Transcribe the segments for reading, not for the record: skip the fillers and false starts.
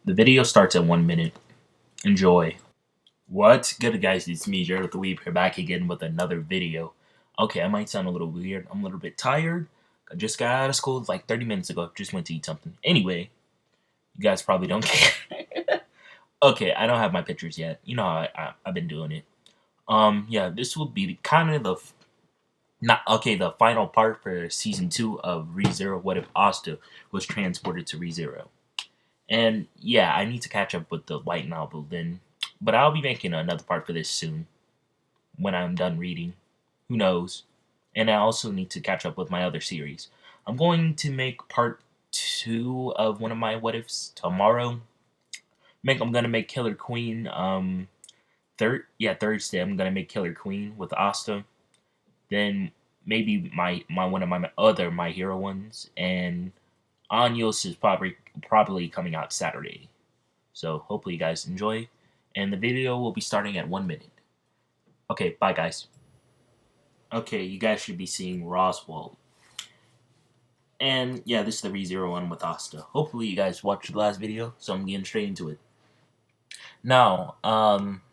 The video starts at 1 minute. Enjoy. What's good, guys? It's me, Jared the Weeb, here back again with another video. Okay, I might sound a little weird. I'm a little bit tired. I just got out of school like 30 minutes ago. Just went to eat something. Anyway, you guys probably don't care. Okay, I don't have my pictures yet. You know how I've been doing it. Yeah, this will be kind of the final part for season 2 of ReZero. What if Asta was transported to ReZero? And yeah, I need to catch up with the light novel then. But I'll be making another part for this soon when I'm done reading. Who knows? And I also need to catch up with my other series. I'm going to make part 2 of one of my what ifs tomorrow. I'm gonna make Killer Queen Thursday I'm gonna make Killer Queen with Asta. Then maybe my one of my other My Hero ones, and Anyos is probably coming out Saturday. So hopefully you guys enjoy. And the video will be starting at 1 minute. Okay, bye guys. Okay, you guys should be seeing Roswell. And yeah, this is the ReZero one with Asta. Hopefully you guys watched the last video, so I'm getting straight into it. Now,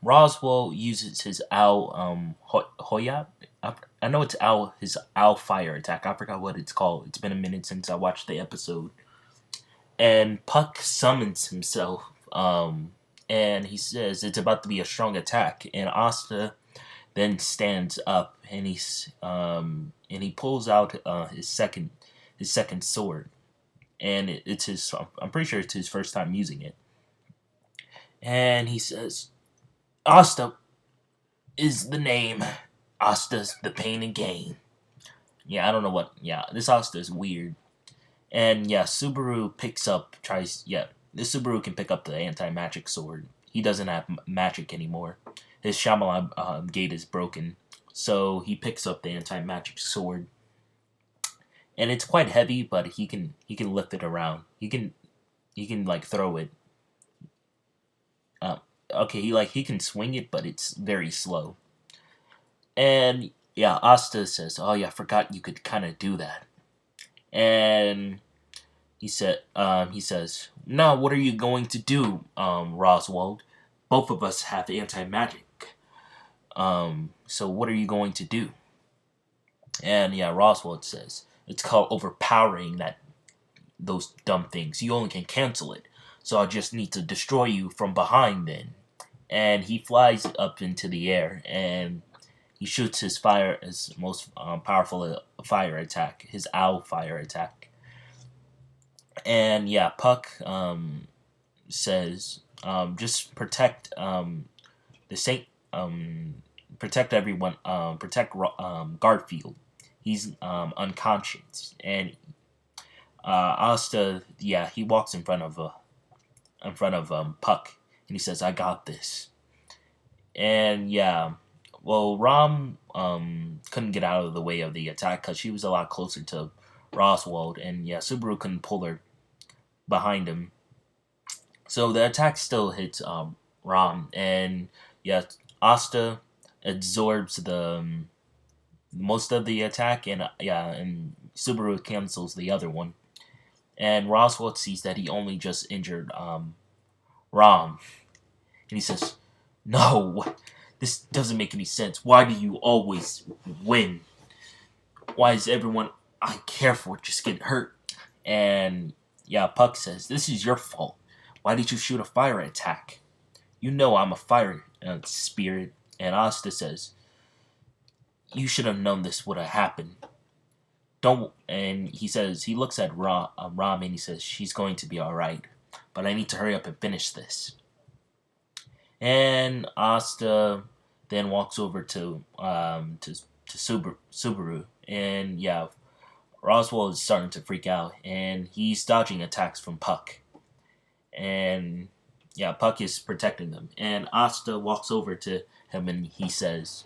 Roswell uses his owl, Hoya. I know it's his owl fire attack. I forgot what it's called. It's been a minute since I watched the episode. And Puck summons himself, and he says it's about to be a strong attack. And Asta then stands up, and he pulls out his second sword, and it's his. I'm pretty sure it's his first time using it. And he says, "Asta is the name. Asta's the pain and gain." Yeah, I don't know what. Yeah, this Asta is weird. And yeah, Subaru this Subaru can pick up the anti-magic sword. He doesn't have magic anymore. His Shyamalan gate is broken, so he picks up the anti-magic sword. And it's quite heavy, but he can lift it around. He can like throw it. He can swing it, but it's very slow. And yeah, Asta says, "Oh yeah, I forgot you could kind of do that." And he says, "No, what are you going to do, Roswell? Both of us have anti-magic. So what are you going to do?" And yeah, Roswell says, "It's called overpowering those dumb things. You only can cancel it. So I just need to destroy you from behind then." And he flies up into the air, and he shoots his most powerful fire attack, his owl fire attack. And yeah, Puck says, "Just protect the Saint, protect everyone, protect Garfield. He's unconscious." And Asta, yeah, he walks in front of Puck, and he says, "I got this." And yeah, well, Rom couldn't get out of the way of the attack because she was a lot closer to Roswell, and yeah, Subaru couldn't pull her behind him. So the attack still hits Rom, and yeah, Asta absorbs the most of the attack, and and Subaru cancels the other one. And Roswell sees that he only just injured Rom, and he says, "No, this doesn't make any sense. Why do you always win? Why is everyone I care for just get hurt?" And yeah, Puck says, "This is your fault. Why did you shoot a fire attack? You know I'm a fire spirit." And Asta says, "You should have known this would have happened. Don't." And he looks at Rom, and he says, "She's going to be all right, but I need to hurry up and finish this." And Asta then walks over to Subaru, and yeah, Roswell is starting to freak out, and he's dodging attacks from Puck. And yeah, Puck is protecting them. And Asta walks over to him, and he says,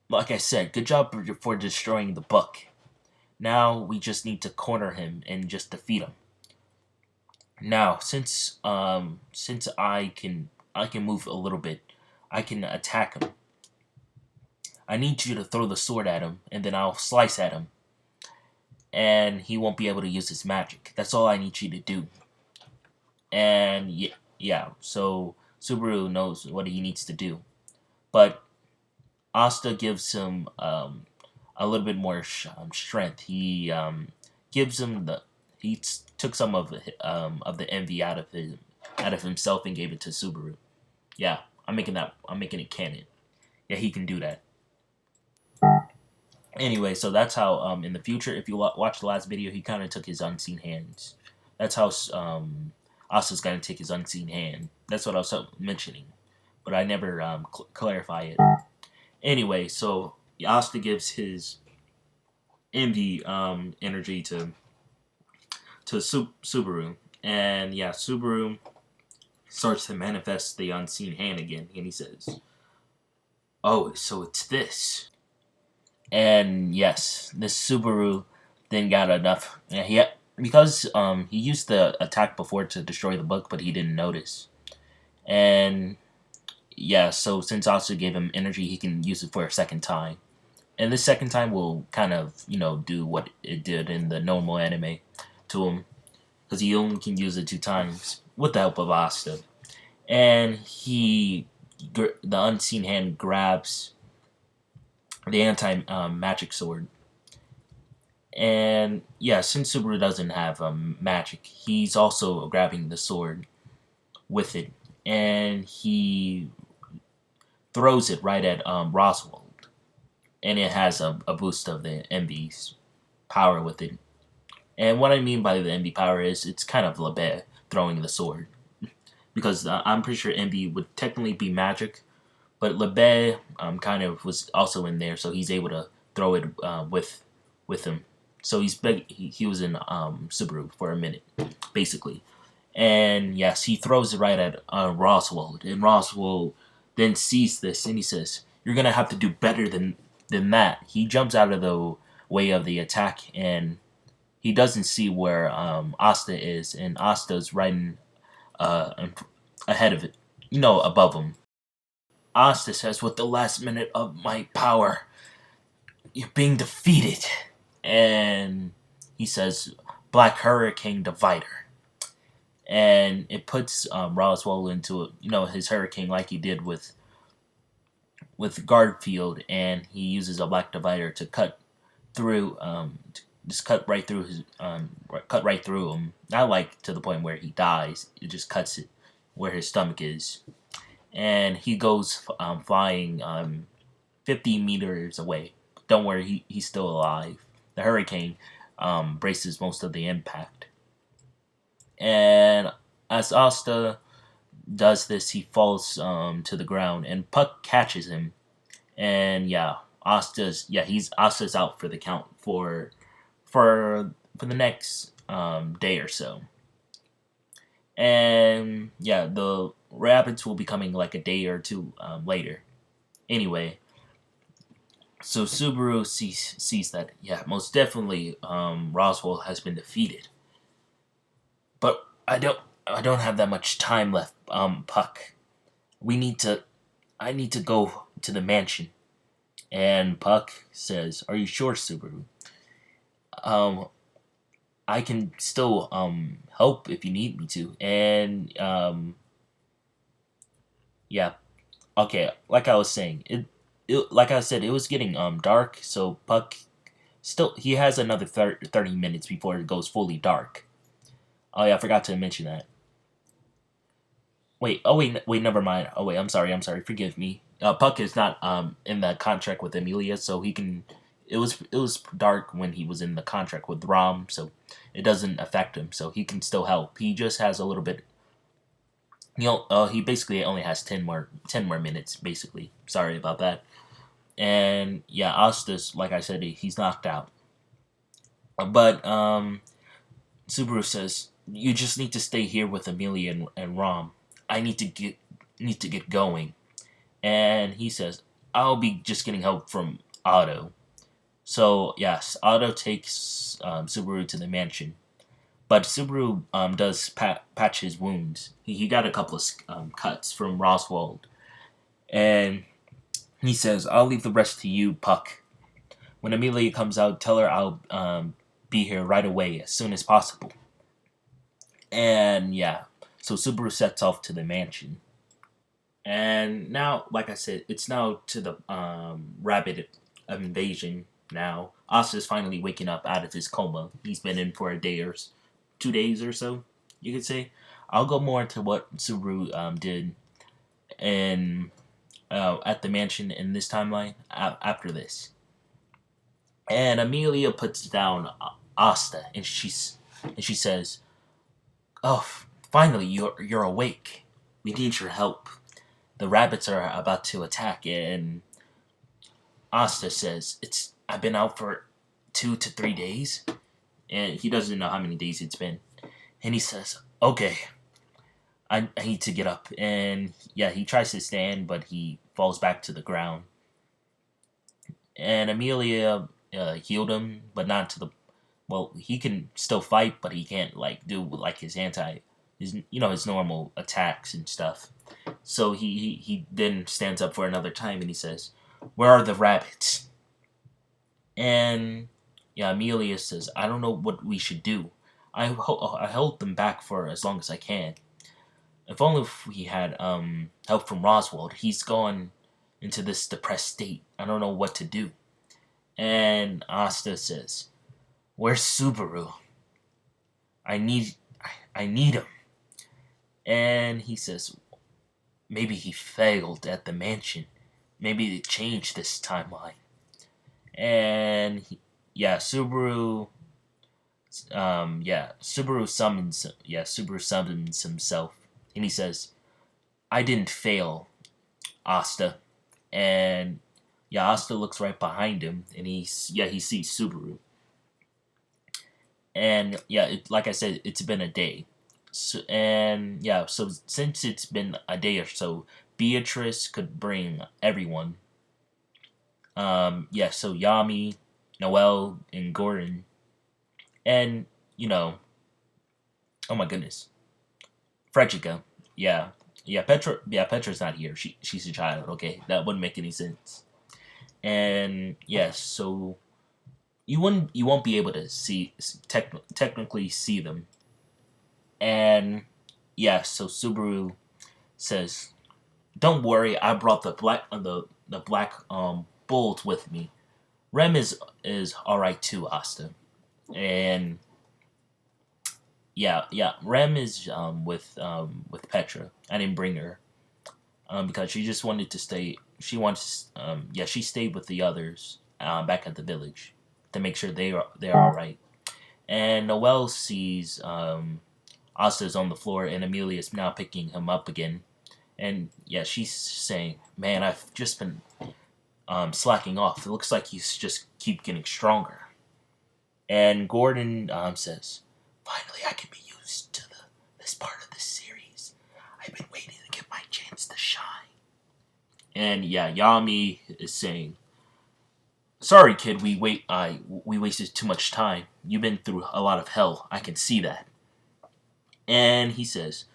"Like I said, good job for destroying the book. Now we just need to corner him and just defeat him. Now, since I can move a little bit, I can attack him. I need you to throw the sword at him, and then I'll slice at him, and he won't be able to use his magic. That's all I need you to do." And yeah, so Subaru knows what he needs to do, but Asta gives him a little bit more strength. He gives him the took some of the envy out of himself and gave it to Subaru. Yeah, I'm making it canon. Yeah, he can do that. Anyway, so that's how in the future, if you watch the last video, he kind of took his unseen hands. That's how Asta's gonna take his unseen hand. That's what I was mentioning, but I never clarify it. Anyway, so Asta gives his envy energy to Subaru, and yeah, Subaru starts to manifest the unseen hand again, and he says, "Oh, so it's this." And yes, this Subaru then got enough. Yeah, because he used the attack before to destroy the book, but he didn't notice. And yeah, so since Asu gave him energy, he can use it for a second time. And this second time will kind of do what it did in the normal anime to him, because he only can use it 2 times with the help of Asta. And the unseen hand grabs the anti-magic sword. And yeah, since Subaru doesn't have magic, he's also grabbing the sword with it, and he throws it right at Roswald, and it has a boost of the Envy's power with it. And what I mean by the Envy power is it's kind of Lebet throwing the sword, because I'm pretty sure Envy would technically be magic, but Lebet kind of was also in there, so he's able to throw it with him. So he was in Subaru for a minute, basically. And yes, he throws it right at Roswald, and Roswald then sees this and he says, "You're gonna have to do better than that." He jumps out of the way of the attack, and he doesn't see where Asta is, and Asta's right ahead of it, above him. Asta says, "With the last minute of my power, you're being defeated." And he says, "Black Hurricane Divider." And it puts Roswell into his hurricane like he did with Garfield, and he uses a black divider to cut through, just cut right through cut right through him. Not like to the point where he dies. It just cuts it where his stomach is, and he goes flying 50 meters away. Don't worry, he's still alive. The hurricane braces most of the impact. And as Asta does this, he falls to the ground, and Puck catches him. And yeah, Asta's out for the count for the next day or so. And yeah, the rabbits will be coming like a day or two later. Anyway, so Subaru sees that, yeah, most definitely Roswell has been defeated. But I don't have that much time left, Puck. I need to go to the mansion. And Puck says, "Are you sure, Subaru? Um, I can still help if you need me to." And yeah, okay. Like I was saying, like I said, it was getting dark. So Puck he has another 30 minutes before it goes fully dark. Oh yeah, I forgot to mention that. Wait, never mind. Oh wait, I'm sorry. Forgive me. Puck is not in the contract with Amelia, so he can. It was dark when he was in the contract with Rom, so it doesn't affect him. So he can still help. He just has a little bit. He basically only has 10 more minutes. Basically, sorry about that. And yeah, Ostis, like I said, he's knocked out. But Subaru says, "You just need to stay here with Amelia and Rom. I need to get going." And he says, "I'll be just getting help from Otto." So yes, Otto takes Subaru to the mansion, but Subaru does patch his wounds. He got a couple of cuts from Roswald, and he says, "I'll leave the rest to you, Puck. When Amelia comes out, tell her I'll be here right away as soon as possible." And yeah, So Subaru sets off to the mansion. And now, like I said, it's now to the rabbit invasion now. Asta's finally waking up out of his coma. He's been in for a day or 2 days or so, you could say. I'll go more into what Subaru did in at the mansion in this timeline after this. And Amelia puts down Asta, and she says, "Oh, finally, you're awake. We need your help. The rabbits are about to attack." And Asta says, "It's I've been out for 2 to 3 days," and he doesn't know how many days it's been. And he says, "Okay, I need to get up." And yeah, he tries to stand, but he falls back to the ground. And Amelia healed him, but not to the well. He can still fight, but he can't like do like his normal attacks and stuff. So he then stands up for another time and he says, "Where are the rabbits?" And yeah, Amelia says, "I don't know what we should do. I held them back for as long as I can. If only if we had help from Roswell. He's gone into this depressed state. I don't know what to do." And Asta says, "Where's Subaru? I need I need him." And he says, "Maybe he failed at the mansion. Maybe they changed this timeline." And yeah, Subaru summons himself, and he says, "I didn't fail, Asta." And yeah, Asta looks right behind him, and he sees Subaru. And yeah, like I said, it's been a day. So since it's been a day or so, Beatrice could bring everyone. So Yami, Noel, and Gordon, and oh my goodness, Frederica. Petra's not here. She's a child. Okay, that wouldn't make any sense. And yes, so you won't be able to technically see them. And yeah, so Subaru says, "Don't worry, I brought the black bolt with me. Rem is all right too, Asta." And Rem is with Petra. I didn't bring her because she just wanted to stay. She stayed with the others back at the village to make sure they're all right. And Noelle sees Asta's on the floor, and Amelia's now picking him up again. And yeah, she's saying, "Man, I've just been slacking off. It looks like he's just keep getting stronger." And Gordon says, "Finally, I can be used to this part of the series. I've been waiting to get my chance to shine." And yeah, Yami is saying, "Sorry, kid, we wasted too much time. You've been through a lot of hell. I can see that." And he says,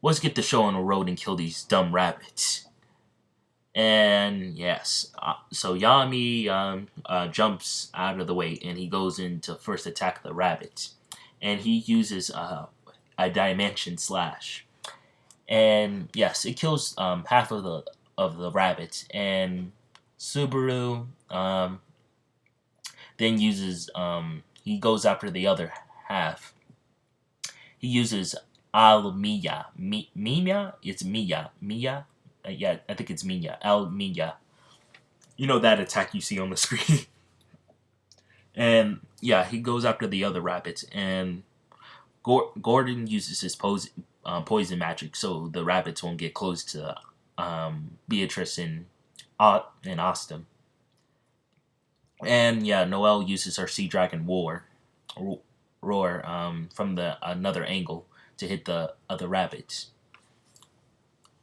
"Let's get the show on the road and kill these dumb rabbits." And yes, so Yami jumps out of the way and he goes in to first attack the rabbits. And he uses a dimension slash. And yes, it kills half of the rabbits. And Subaru then uses he goes after the other half. He uses Al Mia. Mia? It's Mia. Mia? Yeah, I think it's Mia. Al Mia. You know that attack you see on the screen. And yeah, he goes after the other rabbits. And Gordon uses his poison magic so the rabbits won't get close to Beatrice and Austin. And yeah, Noelle uses her Sea Dragon roar from the another angle to hit the other rabbits.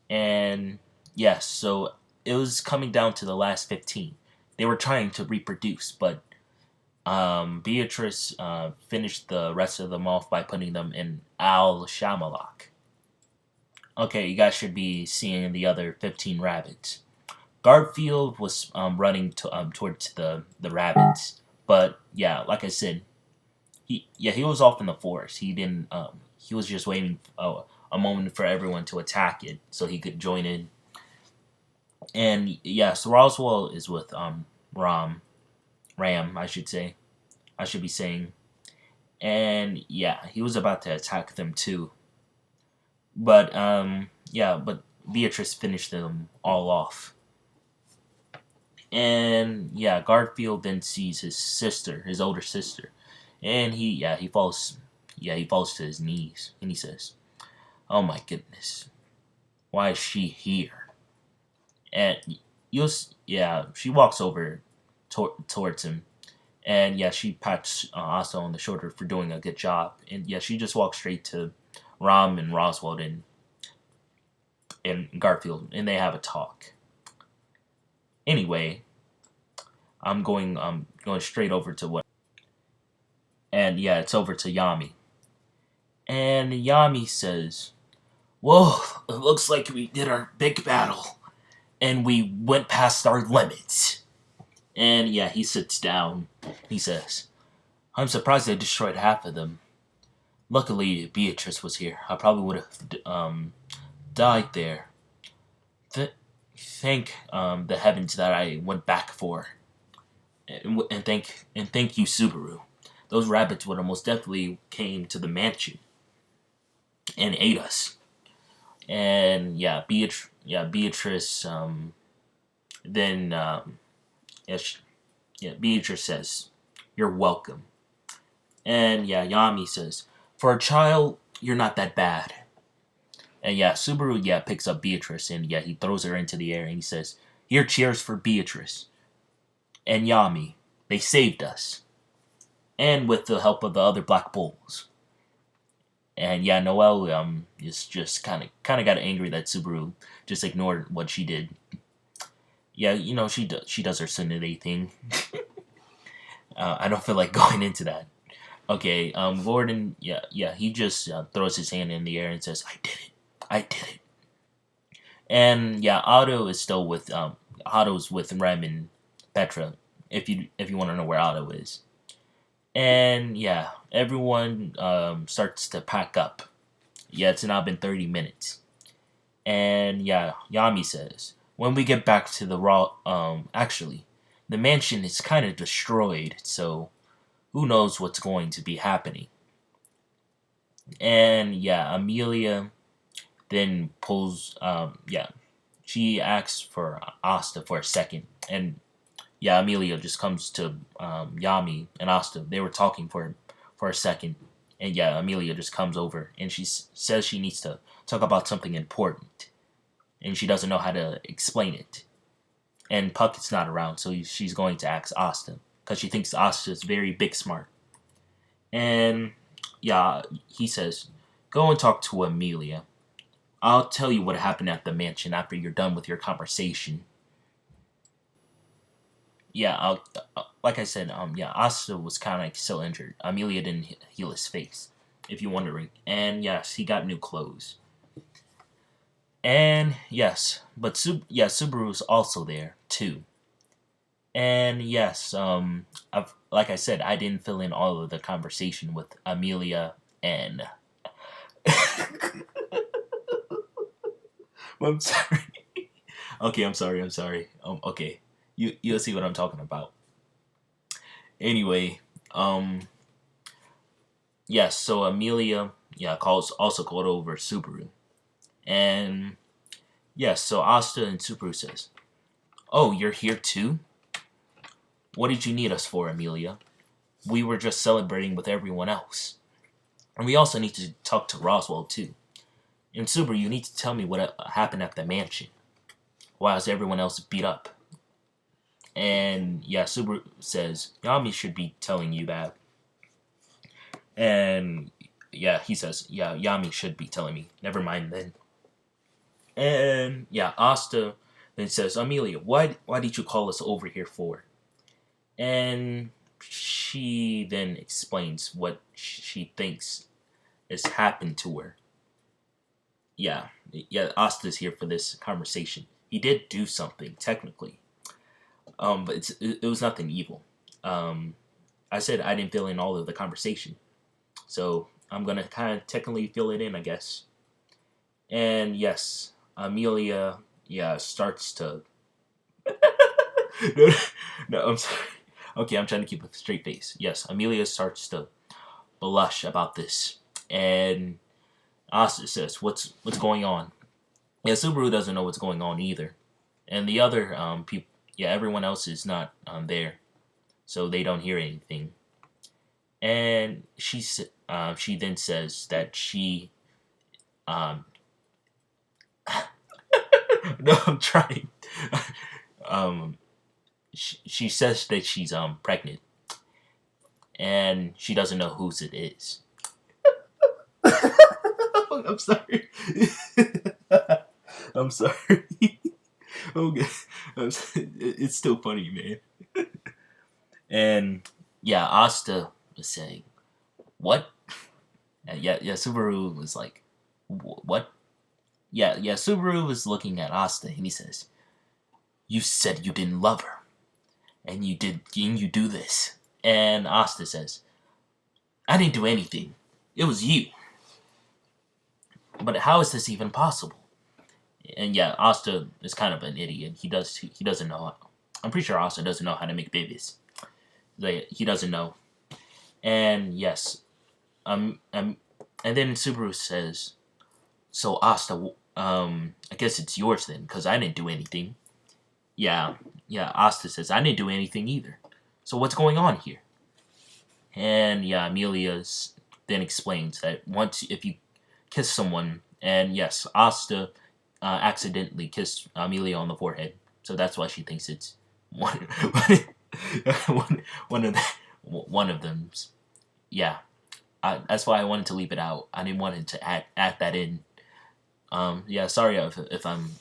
And yes, so it was coming down to the last 15. They were trying to reproduce, but Beatrice finished the rest of them off by putting them in Al Shamalak. Okay, you guys should be seeing the other 15 rabbits. Garfield was running towards the rabbits, but yeah, like I said, he was off in the forest. He didn't. He was just waiting. a moment for everyone to attack it so he could join in. And yeah, so Roswell is with Ram, I should say. I should be saying. And yeah, he was about to attack them too. But but Beatrice finished them all off. And yeah, Garfield then sees his sister, his older sister, and he falls to his knees and he says, "Oh my goodness, why is she here?" And she walks over towards him, and yeah, she pats Asa on the shoulder for doing a good job, and yeah, she just walks straight to Ram and Roswell and Garfield, and they have a talk. Anyway, I'm going straight over to what, and yeah, it's over to Yami, and Yami says, "Whoa, it looks like we did our big battle, and we went past our limits." And yeah, he sits down. He says, "I'm surprised they destroyed half of them. Luckily, Beatrice was here. I probably would have died there. Thank the heavens that I went back for, and thank you, Subaru. Those rabbits would have most definitely came to the mansion and ate us." And yeah, Beatrice. Then yeah, Beatrice says, "You're welcome." And yeah, Yami says, "For a child, you're not that bad." And yeah, Subaru picks up Beatrice and yeah, he throws her into the air and he says, "Here, cheers for Beatrice and Yami. They saved us, and with the help of the other Black Bulls." And yeah, Noelle is just kind of got angry that Subaru just ignored what she did. Yeah, she does her Sunday thing. I don't feel like going into that. Okay, Gordon, he just throws his hand in the air and says, I did it." And yeah, Otto's with Rem and Petra. If you want to know where Otto is. And yeah, everyone starts to pack up. Yeah, it's now been 30 minutes. And yeah, Yami says, "When we get back to the actually, the mansion is kind of destroyed, so who knows what's going to be happening." And yeah, Amelia then she asks for Asta for a second. And yeah, Amelia just comes to Yami and Asta. They were talking for a second. And yeah, Amelia just comes over and she says she needs to talk about something important. And she doesn't know how to explain it. And Puckett's not around, so she's going to ask Asta. Because she thinks Asta is very big smart. And yeah, he says, "Go and talk to Amelia. I'll tell you what happened at the mansion after you're done with your conversation." Yeah, like I said, Asta was kind of still injured. Amelia didn't heal his face, if you're wondering. And yes, he got new clothes. And yes, but Subaru's also there too. And yes, like I said, I didn't fill in all of the conversation with Amelia and. I'm sorry. Okay, I'm sorry. Okay, you'll see what I'm talking about. Anyway, yes. So Amelia, called over Subaru, and yes. So Asta and Subaru says, "Oh, you're here too? What did you need us for, Amelia? We were just celebrating with everyone else, and we also need to talk to Roswell too. And Subaru, you need to tell me what happened at the mansion. Why is everyone else beat up?" And yeah, Subaru says, "Yami should be telling you that." And yeah, he says, "Yeah, Yami should be telling me. Never mind then." And yeah, Asta then says, "Amelia, why did you call us over here for?" And she then explains what she thinks has happened to her. Yeah, Asta's here for this conversation. He did do something technically, but it was nothing evil. I said I didn't fill in all of the conversation, so I'm gonna kind of technically fill it in, I guess. And yes, Amelia, yeah, starts to. no, no, I'm sorry. Okay, I'm trying to keep a straight face. Yes, Amelia starts to blush about this, and Asta says, "What's going on?" Yeah, Subaru doesn't know what's going on either, and the other people, yeah, everyone else is not there, so they don't hear anything. And she then says that she um no, I'm trying. um, she says that she's pregnant, and she doesn't know whose it is. I'm sorry. I'm sorry. Okay, it's still funny, man. And yeah, Asta was saying, "What?" And yeah. Subaru was like, "What?" Yeah. Subaru was looking at Asta, and he says, "You said you didn't love her, and you do this." And Asta says, "I didn't do anything. It was you. But how is this even possible?" And yeah, Asta is kind of an idiot. He doesn't know. I'm pretty sure Asta doesn't know how to make babies. Like, he doesn't know. And yes, um, and then Subaru says, "So Asta, I guess it's yours then, because I didn't do anything." Yeah, Asta says, "I didn't do anything either. So what's going on here?" And yeah, Amelia's then explains that once if you kiss someone, and yes, Asta accidentally kissed Amelia on the forehead, so that's why she thinks it's one one of one of them's. Yeah, that's why I wanted to leave it out. I didn't want it to add that in. Yeah, sorry if I'm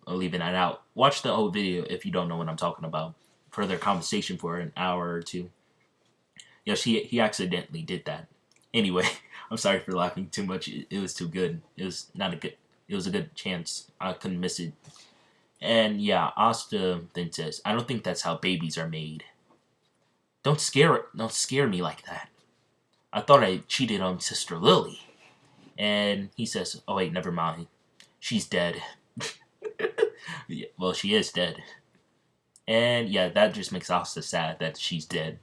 leaving that out. Watch the whole video if you don't know what I'm talking about. Further conversation for an hour or two. Yeah, he accidentally did that. Anyway, I'm sorry for laughing too much. It was too good. It was not a good. It was a good chance. I couldn't miss it. And yeah, Asta then says, "I don't think that's how babies are made. Don't scare me like that. I thought I cheated on Sister Lily." And he says, "Oh wait, never mind. She's dead." Yeah, well, she is dead. And yeah, that just makes Asta sad that she's dead.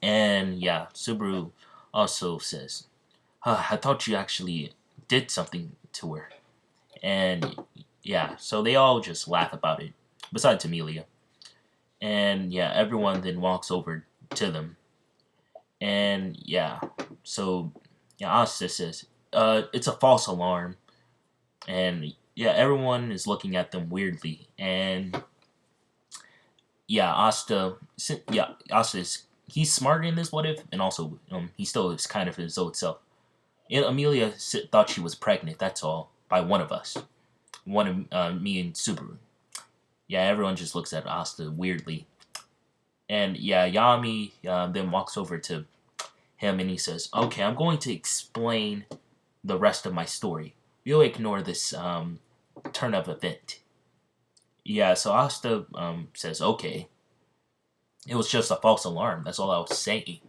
And yeah, Subaru also says, "I thought you actually did something to her." And yeah, so they all just laugh about it, besides Amelia. And yeah, everyone then walks over to them. And yeah, so yeah, Asta says, "It's a false alarm." And yeah, everyone is looking at them weirdly. And yeah, Asta is he's smart in this what if, and also he still is kind of his old self. And Amelia thought she was pregnant. That's all by one of us, one of me and Subaru. Yeah, everyone just looks at Asta weirdly. And yeah, Yami then walks over to him and he says, "Okay, I'm going to explain the rest of my story. You'll ignore this turn of event." Yeah, so Asta says, "Okay, it was just a false alarm. That's all I was saying."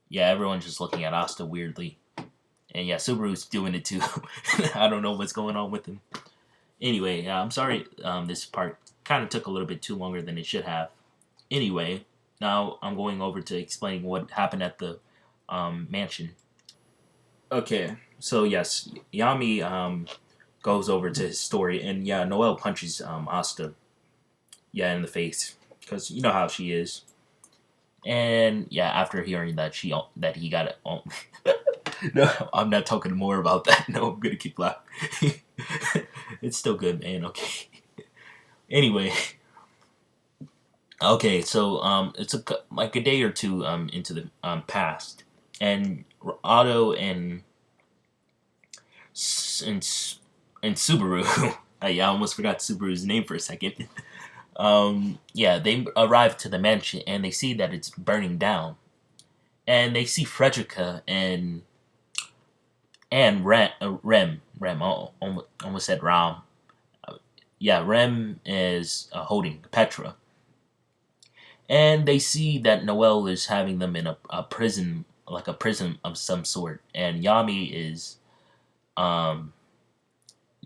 Yeah, everyone's just looking at Asta weirdly. And yeah, Subaru's doing it too. I don't know what's going on with him. Anyway, I'm sorry this part kind of took a little bit too longer than it should have. Anyway, now I'm going over to explaining what happened at the mansion. Okay, so yes, Yami goes over to his story, and yeah, Noelle punches Asta, yeah, in the face, because you know how she is. And yeah, after hearing that he got it. No, I'm not talking more about that. No, I'm gonna keep laughing. It's still good, man. Okay. Anyway, okay, so it's like a day or two into the past, and Otto and and Subaru. I almost forgot Subaru's name for a second. Yeah, they arrive to the mansion and they see that it's burning down, and they see Frederica and Rem. Oh, almost said Ram. Yeah, Rem is holding Petra, and they see that Noelle is having them in a prison, like a prison of some sort, and Yami is um,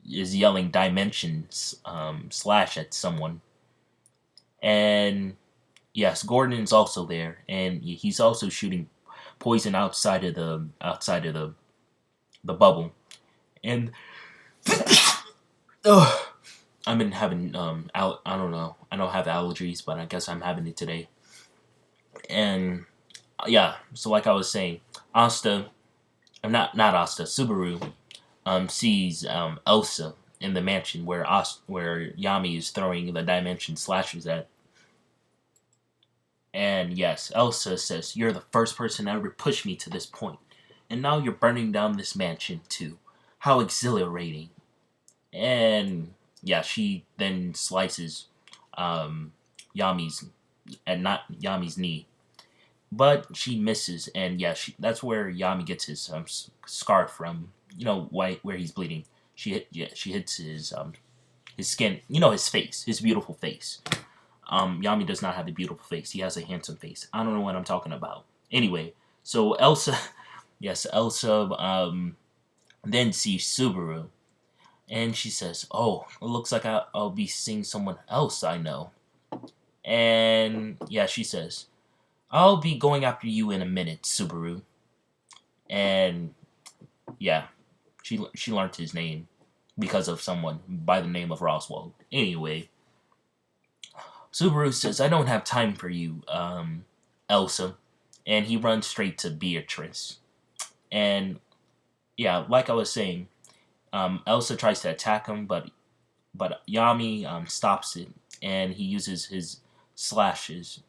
is yelling dimensions slash at someone. And yes, Gordon's also there, and he's also shooting poison outside of the bubble. And ugh, I've been having I don't know. I don't have allergies, but I guess I'm having it today. And yeah, so like I was saying, Asta, not Asta, Subaru sees Elsa in the mansion where Yami is throwing the dimension slashes at. And yes, Elsa says, "You're the first person to ever push me to this point, and now you're burning down this mansion too. How exhilarating!" And yeah, she then slices um, Yami's and not Yami's knee, but she misses, and yeah, that's where Yami gets his scar from. Where he's bleeding. She hits his skin. His face, his beautiful face. Yami does not have a beautiful face. He has a handsome face. I don't know what I'm talking about. Anyway, so Elsa, yes, Elsa then sees Subaru, and she says, "Oh, it looks like I'll be seeing someone else I know." And yeah, she says, "I'll be going after you in a minute, Subaru." And yeah, she learned his name because of someone by the name of Roswell. Anyway, Subaru says, "I don't have time for you, Elsa," and he runs straight to Beatrice. And yeah, like I was saying, Elsa tries to attack him, but Yami stops it, and he uses his slashes,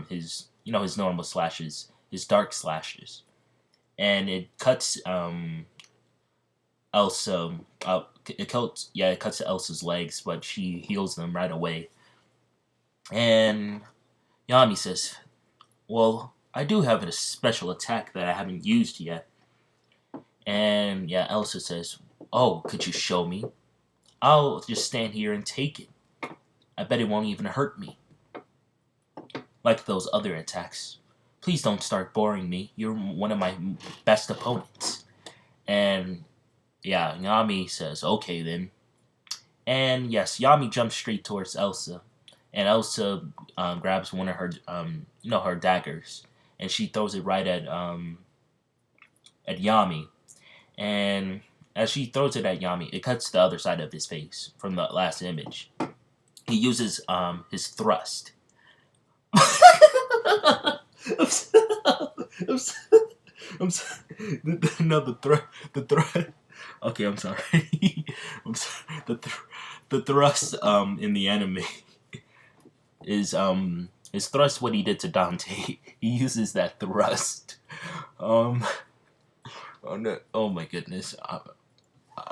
his normal slashes, his dark slashes, and it cuts Elsa. It cuts Elsa's legs, but she heals them right away. And Yami says, "Well, I do have a special attack that I haven't used yet." And yeah, Elsa says, "Oh, could you show me? I'll just stand here and take it. I bet it won't even hurt me. Like those other attacks. Please don't start boring me. You're one of my best opponents." And yeah, Yami says, "Okay then." And yes, Yami jumps straight towards Elsa. And Elsa grabs one of her daggers. And she throws it right at Yami. And as she throws it at Yami, it cuts the other side of his face from the last image. He uses his thrust. I'm sorry. No, the thrust. Okay, I'm sorry. I'm sorry. The thrust in the anime is his thrust. What he did to Dante, he uses that thrust. Um, oh no! Oh my goodness!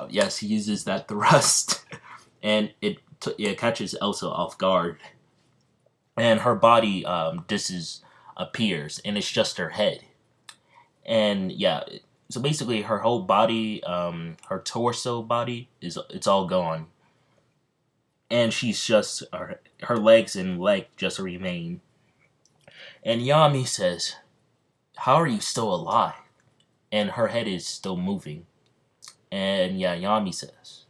Yes, he uses that thrust, and it catches Elsa off guard, and her body disappears, and it's just her head. And yeah, so basically her whole body, her torso body it's all gone, and she's just her legs and leg just remain. And Yami says, "How are you still alive?" And her head is still moving. And yeah, Yami says,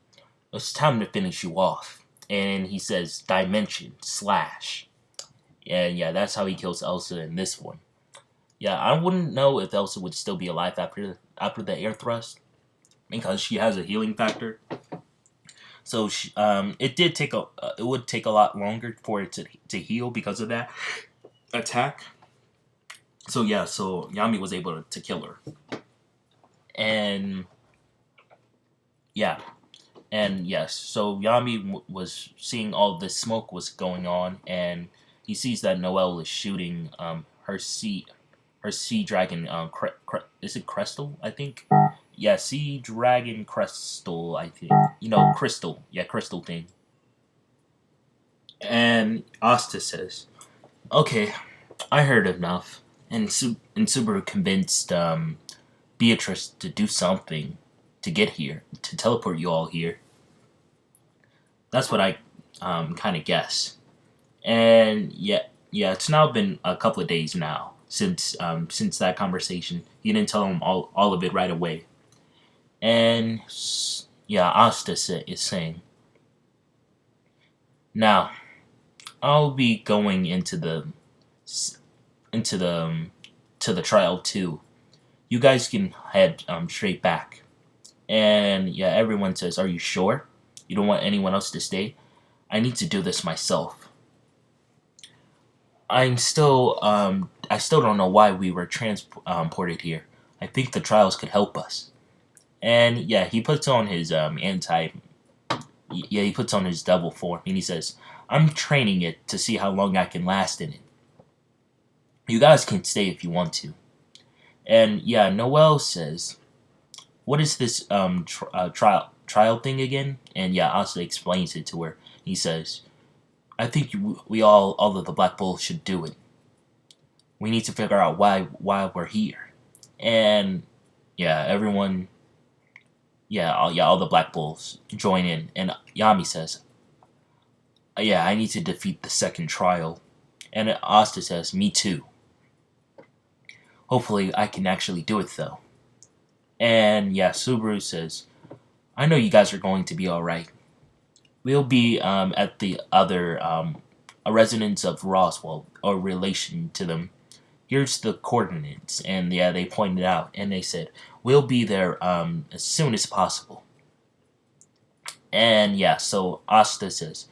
"It's time to finish you off." And he says, "Dimension slash." And yeah, that's how he kills Elsa in this one. Yeah, I wouldn't know if Elsa would still be alive after the air thrust because she has a healing factor. So it would take a lot longer for it to heal because of that attack. So yeah, so Yami was able to kill her, and yeah, and yes, so Yami was seeing all this smoke was going on, and he sees that Noelle is shooting her sea dragon. Is it Crystal? I think. Yeah, sea dragon Crystal. I think. Crystal. Yeah, Crystal thing. And Asta says, "Okay, I heard enough." And Subaru convinced Beatrice to do something to get here, to teleport you all here. That's what I kind of guess. And yeah, it's now been a couple of days now since that conversation. He didn't tell him all of it right away. And And yeah, Asta is saying, now I'll be going into the to the trial too. You guys can head straight back. And yeah, everyone says, "Are you sure? You don't want anyone else to stay? I need to do this myself. I still don't know why we were transported here. I think the trials could help us." And yeah, he puts on his he puts on his devil form, and he says, "I'm training it to see how long I can last in it. You guys can stay if you want to." And yeah, Noel says, "What is this trial thing again?" And yeah, Asta explains it to her. He says, "I think we all of the Black Bulls should do it. We need to figure out why we're here." And yeah, everyone, all the Black Bulls join in, and Yami says, "Yeah, I need to defeat the second trial." And Asta says, "Me too. Hopefully, I can actually do it though." And yeah, Subaru says, "I know you guys are going to be all right. We'll be at the other a residence of Roswell or relation to them. Here's the coordinates." And yeah, they pointed out, and they said, "We'll be there as soon as possible." And yeah, so Asta says,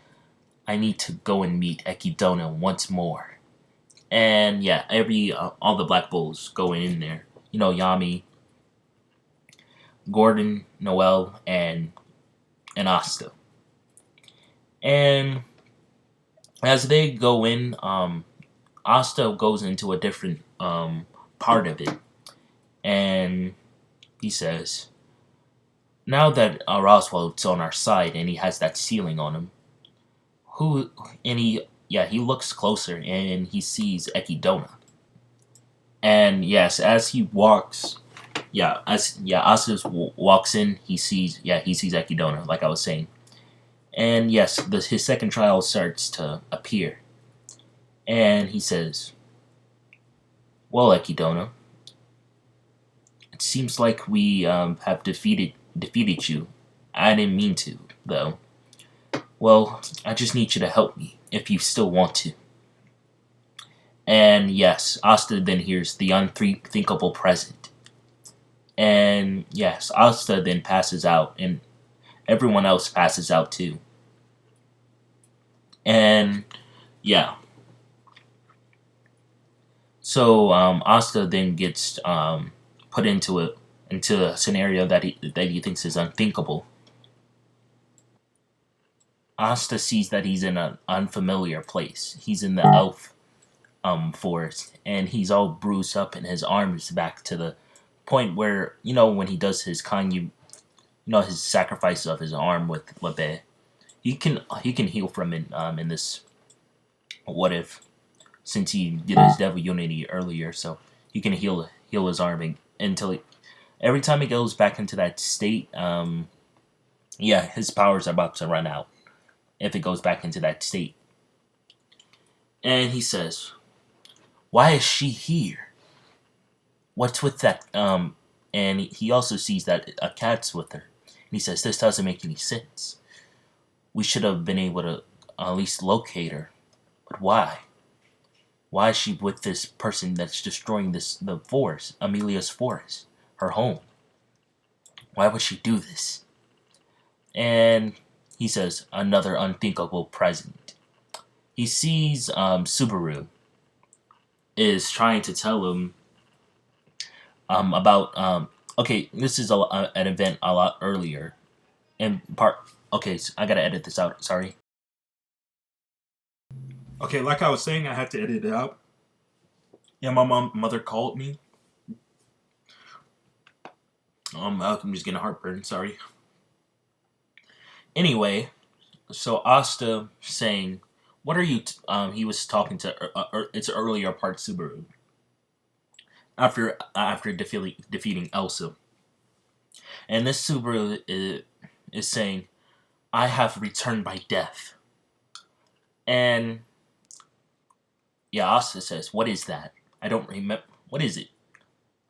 "I need to go and meet Ekidona once more." And yeah, all the Black Bulls go in there. You know, Yami, Gordon, Noel, and Asta. And as they go in, Asta goes into a different part of it, and he says, "Now that Roswell's on our side and he has that ceiling on him, who?" And he looks closer and he sees Ekidona. And yes, as he walks, Asta walks in, he sees Ekidona, like I was saying. And yes, his second trial starts to appear, and he says, "Well, Ekidona, it seems like we have defeated you. I didn't mean to, though. Well, I just need you to help me, if you still want to." And yes, Asta then hears the unthinkable present. And yes, Asta then passes out, and everyone else passes out too. And yeah, so Asta then gets put into a scenario that he thinks is unthinkable. Asta sees that he's in an unfamiliar place. He's in the elf forest, and he's all bruised up, and his arm is back to the point where, when he does his his sacrifice of his arm with Labe. He can heal from it in this what if, since he did his devil unity earlier, so he can heal his arm until every time he goes back into that state, his powers are about to run out if it goes back into that state. And he says, "Why is she here? What's with that?" And he also sees that a cat's with her. And he says, "This doesn't make any sense. We should have been able to at least locate her. But why? Why is she with this person that's destroying the forest, Amelia's forest, her home? Why would she do this?" And he says, "Another unthinkable present." He sees Subaru is trying to tell him about okay, this is an event a lot earlier. And part okay, so I gotta edit this out. Sorry. Okay, like I was saying, I had to edit it out. Yeah, my mother called me. I'm just getting heartburn. Sorry. Anyway, so Asta saying, "What are you?" He was talking to it's earlier part Subaru after defeating Elsa, and this Subaru is saying, "I have returned by death." And yeah, Asta says, "What is that? I don't remember. What is it?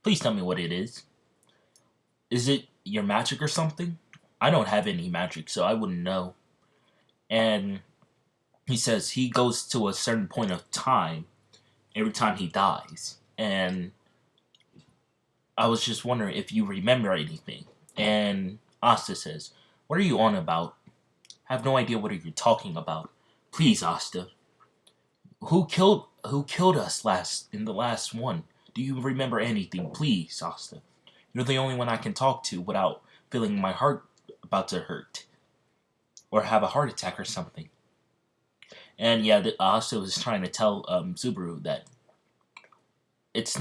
Please tell me what it is. Is it your magic or something? I don't have any magic, so I wouldn't know. And he says he goes to a certain point of time every time he dies. And I was just wondering if you remember anything. And Asta says, "What are you on about? I have no idea what you're talking about. Please, Asta. Who killed us last in the last one? Do you remember anything? Please, Asta. You're the only one I can talk to without feeling my heart about to hurt. Or have a heart attack or something." And yeah, Asta was trying to tell Subaru that it's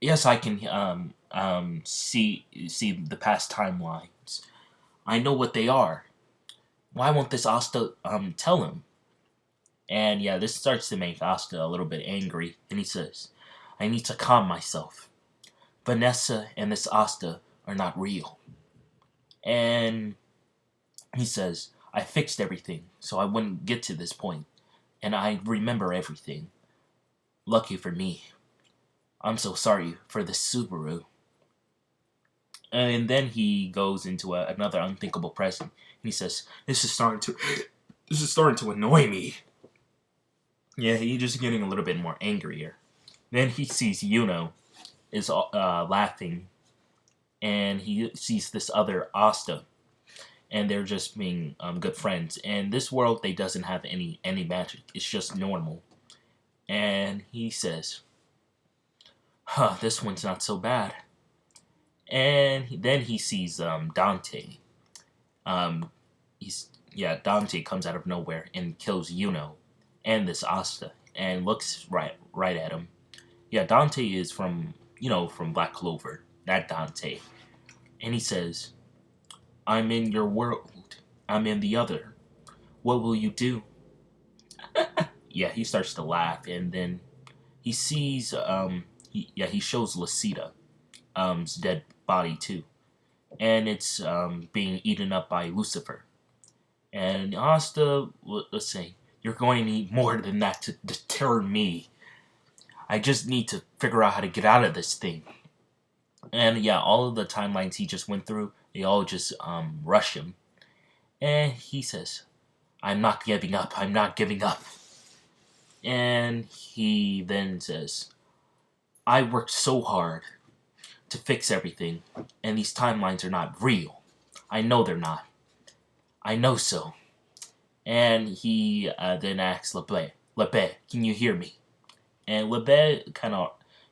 yes, I can see the past timelines. I know what they are. Why won't this Asta tell him? And yeah, this starts to make Asta a little bit angry, and he says, "I need to calm myself. Vanessa and this Asta are not real." And he says, "I fixed everything so I wouldn't get to this point, and I remember everything. Lucky for me. I'm so sorry for the Subaru." And then he goes into another unthinkable present. And he says, this is starting to annoy me." Yeah, he's just getting a little bit more angrier. Then he sees Yuno is laughing, and he sees this other Asta, and they're just being good friends. And this world, they doesn't have any magic. It's just normal. And he says, "Huh, this one's not so bad." And then he sees Dante. Um, Dante comes out of nowhere and kills Yuno and this Asta, and looks right at him. Yeah, Dante is from Black Clover, that Dante. And he says, "I'm in your world. I'm in the other. What will you do?" Yeah, he starts to laugh, and then he sees he shows Lucida dead body too, and it's being eaten up by Lucifer. And Asta was saying, "You're going to need more than that to deter me. I just need to figure out how to get out of this thing." And yeah, all of the timelines he just went through, they all just rush him. And he says, "I'm not giving up. I'm not giving up." And he then says, "I worked so hard to fix everything, and these timelines are not real. I know they're not. I know so." And he then asks Lepe, "Can you hear me?" And Lepe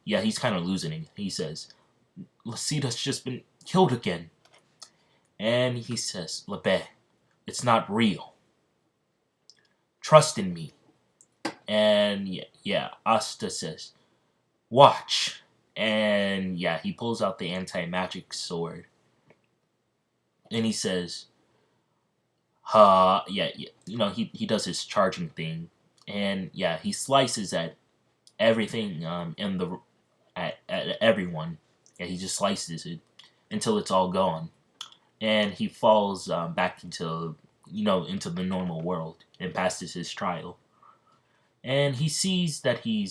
he's kind of losing it. He says, "Lucida's just been killed again." And he says, "Lepe, it's not real. Trust in me." And Asta says, "Watch." And yeah, he pulls out the anti-magic sword. And he says, he does his charging thing. And yeah, he slices at everything at everyone. Yeah, he just slices it until it's all gone. And he falls back into the normal world and passes his trial. And he sees that he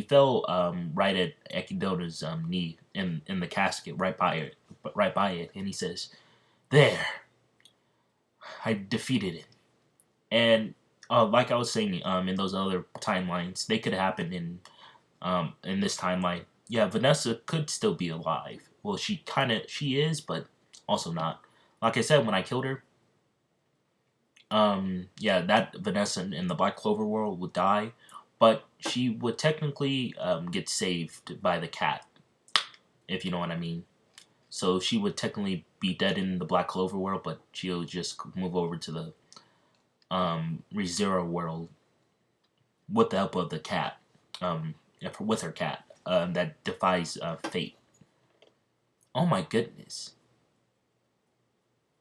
fell right at Ekidona's knee in the casket right by it, and he says, "There, I defeated it." And like I was saying, in those other timelines, they could happen in this timeline. Yeah, Vanessa could still be alive. Well, she is, but also not. Like I said, when I killed her, that Vanessa in the Black Clover world would die, but she would technically get saved by the cat, if you know what I mean. So she would technically be dead in the Black Clover world, but she'll just move over to the ReZero world with the help of the cat, with her cat, that defies fate. Oh my goodness.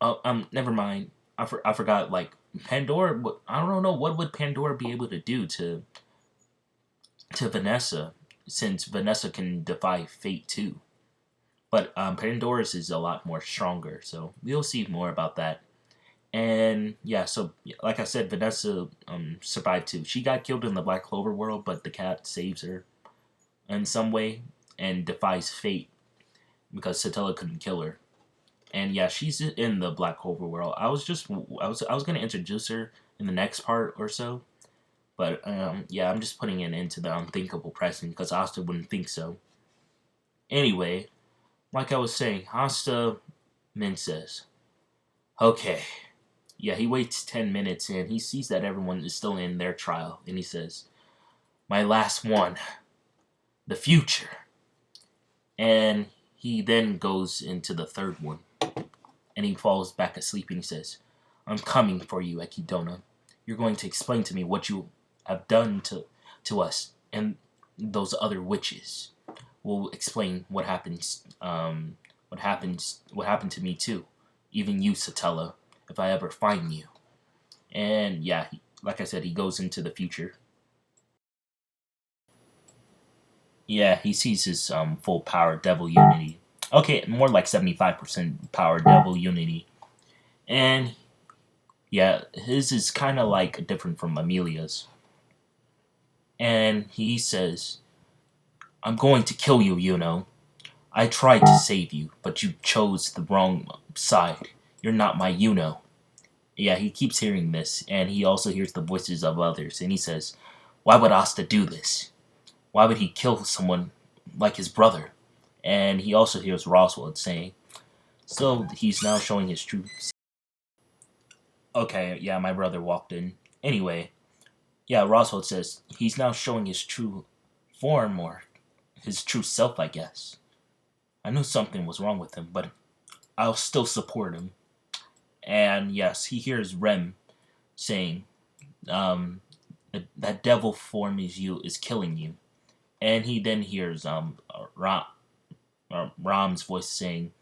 Oh, never mind. I forgot. Like Pandora, I don't know what would Pandora be able to do to Vanessa, since Vanessa can defy fate too. But Pandora's is a lot more stronger, so we'll see more about that. And yeah, so like I said, Vanessa survived too. She got killed in the Black Clover world, but the cat saves her in some way and defies fate. because Satella couldn't kill her. And yeah, she's in the Black Clover world. I was gonna introduce her in the next part or so, but yeah, I'm just putting it into the unthinkable present because Asta wouldn't think so. Anyway, like I was saying, Asta Min says, "Okay." Yeah, he waits 10 minutes and he sees that everyone is still in their trial, and he says, "My last one, the future." And he then goes into the third one, and he falls back asleep and he says, "I'm coming for you, Ekidona. You're going to explain to me what you have done to us and those other witches. Will explain what happened to me too. Even you, Satella, if I ever find you." And yeah, like I said, he goes into the future. Yeah, he sees his full power devil unity. Okay, more like 75% power devil unity. And yeah, his is kind of like different from Amelia's. And he says, "I'm going to kill you, you know. I tried to save you, but you chose the wrong side. You're not my you-know." Yeah, he keeps hearing this, and he also hears the voices of others, and he says, "Why would Asta do this? Why would he kill someone like his brother?" And he also hears Roswell saying, "So he's now showing his true." Okay, yeah, my brother walked in. Anyway, yeah, Roswell says he's now showing his true form or his true self, I guess. I knew something was wrong with him, but I'll still support him. And yes, he hears Rem saying, that devil form is killing you. And he then hears Ram's voice saying,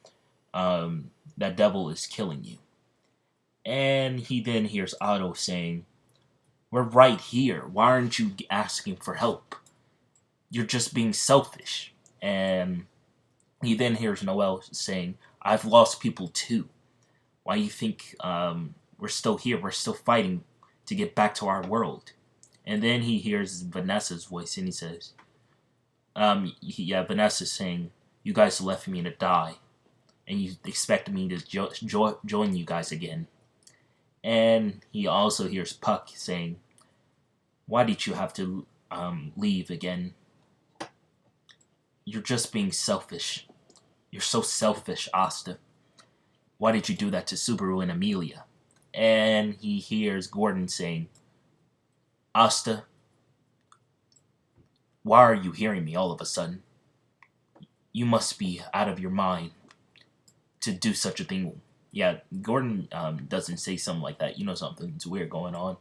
that devil is killing you. And he then hears Otto saying, "We're right here. Why aren't you asking for help? You're just being selfish." And he then hears Noel saying, "I've lost people too. Why do you think we're still here? We're still fighting to get back to our world." And then he hears Vanessa's voice and he says, yeah, Vanessa's saying, "You guys left me to die, and you expect me to join you guys again." And he also hears Puck saying, "Why did you have to leave again? You're just being selfish. You're so selfish, Asta. Why did you do that to Subaru and Amelia?" And he hears Gordon saying, "Asta, why are you hearing me all of a sudden? You must be out of your mind to do such a thing." Yeah, Gordon doesn't say something like that. You know something's weird going on.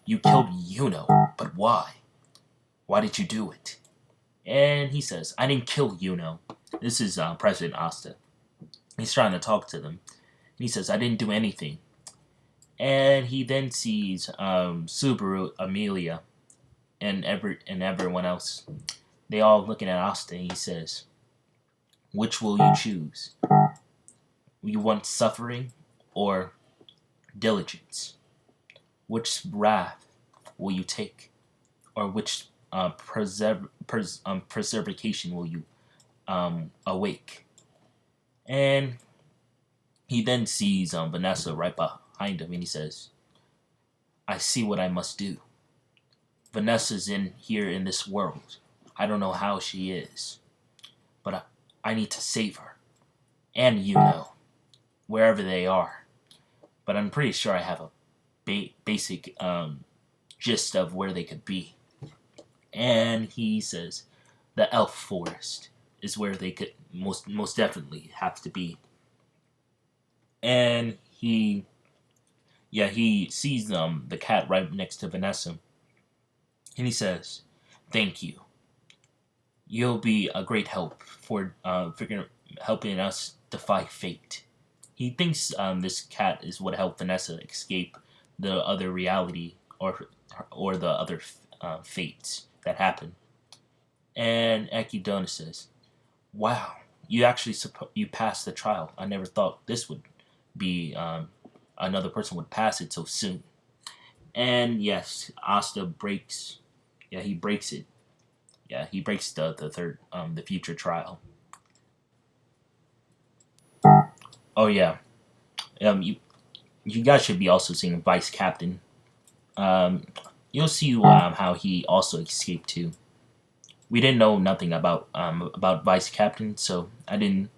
"You killed Yuno, but why? Why did you do it?" And he says, "I didn't kill Yuno." This is President Asta. He's trying to talk to them. And he says, "I didn't do anything." And he then sees Subaru, Amelia, and everyone else. They all looking at Asta, and he says, "Which will you choose? You want suffering or diligence? Which wrath will you take, or which preservation will you awake?" And he then sees Vanessa right behind him, and he says, "I see what I must do. Vanessa's in here in this world. I don't know how she is, but I need to save her. And wherever they are. But I'm pretty sure I have a basic gist of where they could be." And he says, "The elf forest is where they could most definitely have to be." And he sees the cat right next to Vanessa, and he says, "Thank you. You'll be a great help for helping us defy fate." He thinks this cat is what helped Vanessa escape the other reality or the other fates that happen. And Akidona says, "Wow, you actually you passed the trial. I never thought this would be another person would pass it so soon." And yes, Asta breaks. Yeah, he breaks it. Yeah, he breaks the third the future trial. Oh yeah. You guys should be also seeing Vice Captain. Um, you'll see how he also escaped too. We didn't know nothing about Vice Captain, so I didn't.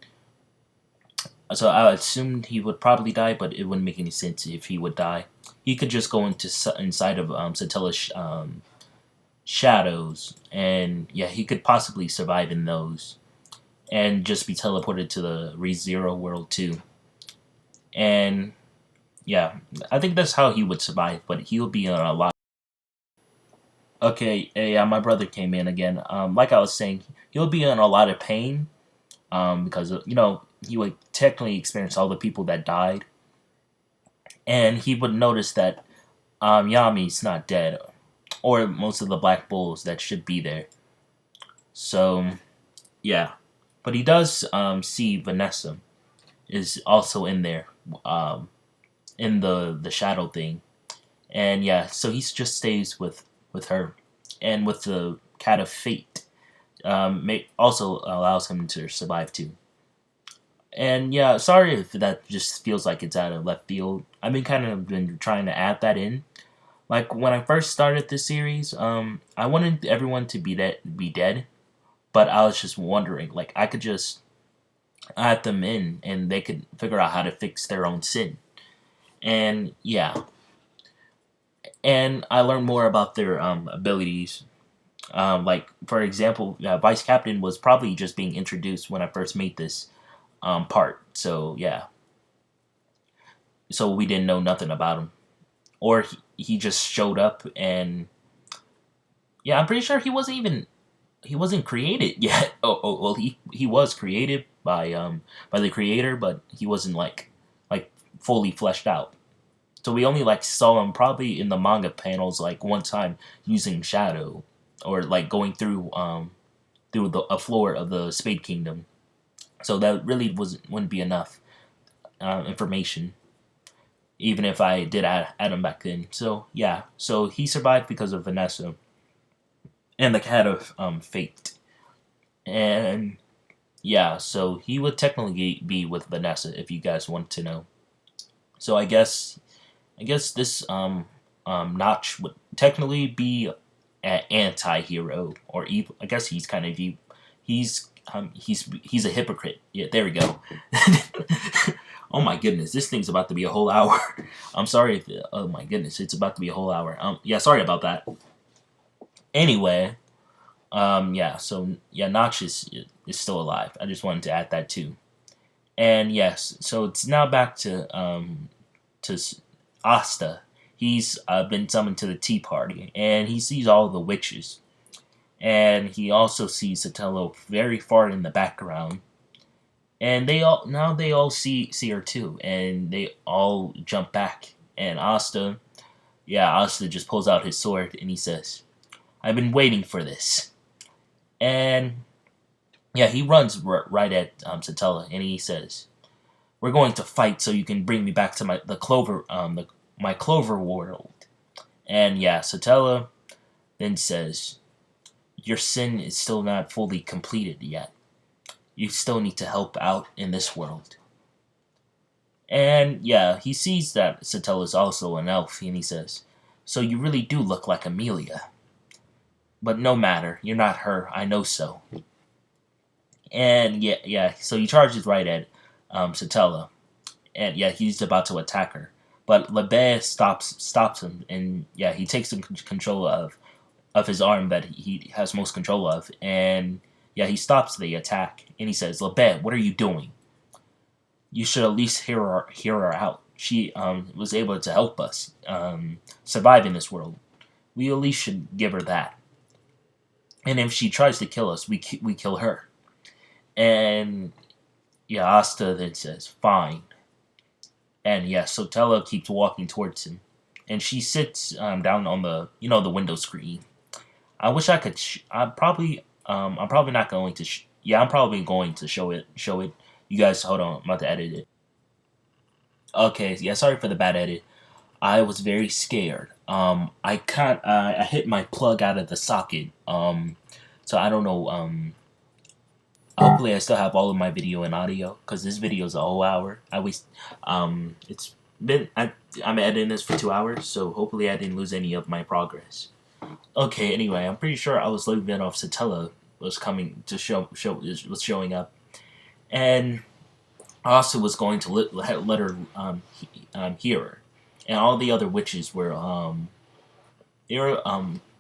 So I assumed he would probably die, but it wouldn't make any sense if he would die. He could just go inside of Satilla's shadows, and yeah, he could possibly survive in those, and just be teleported to the ReZero world too. And yeah, I think that's how he would survive, but he would be in a lot. Okay, yeah, my brother came in again. Like I was saying, he'll be in a lot of pain. Because he would technically experience all the people that died, and he would notice that Yami's not dead, or most of the Black Bulls that should be there. So yeah, but he does see Vanessa is also in there, um, in the shadow thing, and yeah, so he just stays with her, and with the Cat of Fate, also allows him to survive too. And yeah, sorry if that just feels like it's out of left field. I've been kind of been trying to add that in. Like when I first started this series, I wanted everyone to be dead, but I was just wondering, like I could just add them in, and they could figure out how to fix their own sin. And yeah, and I learned more about their abilities. Like for example, Vice Captain was probably just being introduced when I first made this part. So yeah, so we didn't know nothing about him, or he just showed up. And yeah, I'm pretty sure he wasn't created yet. Well, he was created by the creator, but he wasn't like fully fleshed out. So we only like saw him probably in the manga panels like one time using shadow, or like going through a floor of the Spade Kingdom. So that really wouldn't be enough information, even if I did add him back then. So yeah, so he survived because of Vanessa and the Cat of Fate, and yeah, so he would technically be with Vanessa if you guys want to know. So I guess this Notch would technically be an anti-hero or evil. I guess he's kind of evil. He's a hypocrite. Yeah, there we go. Oh my goodness, this thing's about to be a whole hour. I'm sorry if oh my goodness, it's about to be a whole hour. Yeah, sorry about that. Anyway, yeah, so yeah, Notch is still alive. I just wanted to add that too. And yes, so it's now back to Asta. He's been summoned to the tea party, and he sees all the witches, and he also sees Sotelo very far in the background. And they all see her too, and they all jump back. And Asta just pulls out his sword and he says, "I've been waiting for this." And yeah, he runs right at Satella, and he says, "We're going to fight so you can bring me back to my clover world." And yeah, Satella then says, "Your sin is still not fully completed yet. You still need to help out in this world." And yeah, he sees that Satella is also an elf, and he says, "So you really do look like Amelia. But no matter, you're not her, I know so." And yeah, so he charges right at Satella, and yeah, he's about to attack her. But Lebet stops him, and yeah, he takes control of his arm that he has most control of, and yeah, he stops the attack, and he says, "Lebet, what are you doing? You should at least hear her out. She was able to help us survive in this world. We at least should give her that. And if she tries to kill us, we kill her." And yeah, Asta then says, "Fine." And yeah, Sotelo keeps walking towards him, and she sits down on the window screen. I wish I could. I'm probably not going to. Yeah, I'm probably going to show it. Show it. You guys, hold on. I'm about to edit it. Okay, yeah. Sorry for the bad edit. I was very scared. I can't. I hit my plug out of the socket. So I don't know. Hopefully, I still have all of my video and audio because this video is a whole hour. It's been I'm editing this for 2 hours, so hopefully I didn't lose any of my progress. Okay, anyway, I'm pretty sure I was leaving off Satella was coming to was showing up, and Asa was going to let her hear her, and all the other witches were they were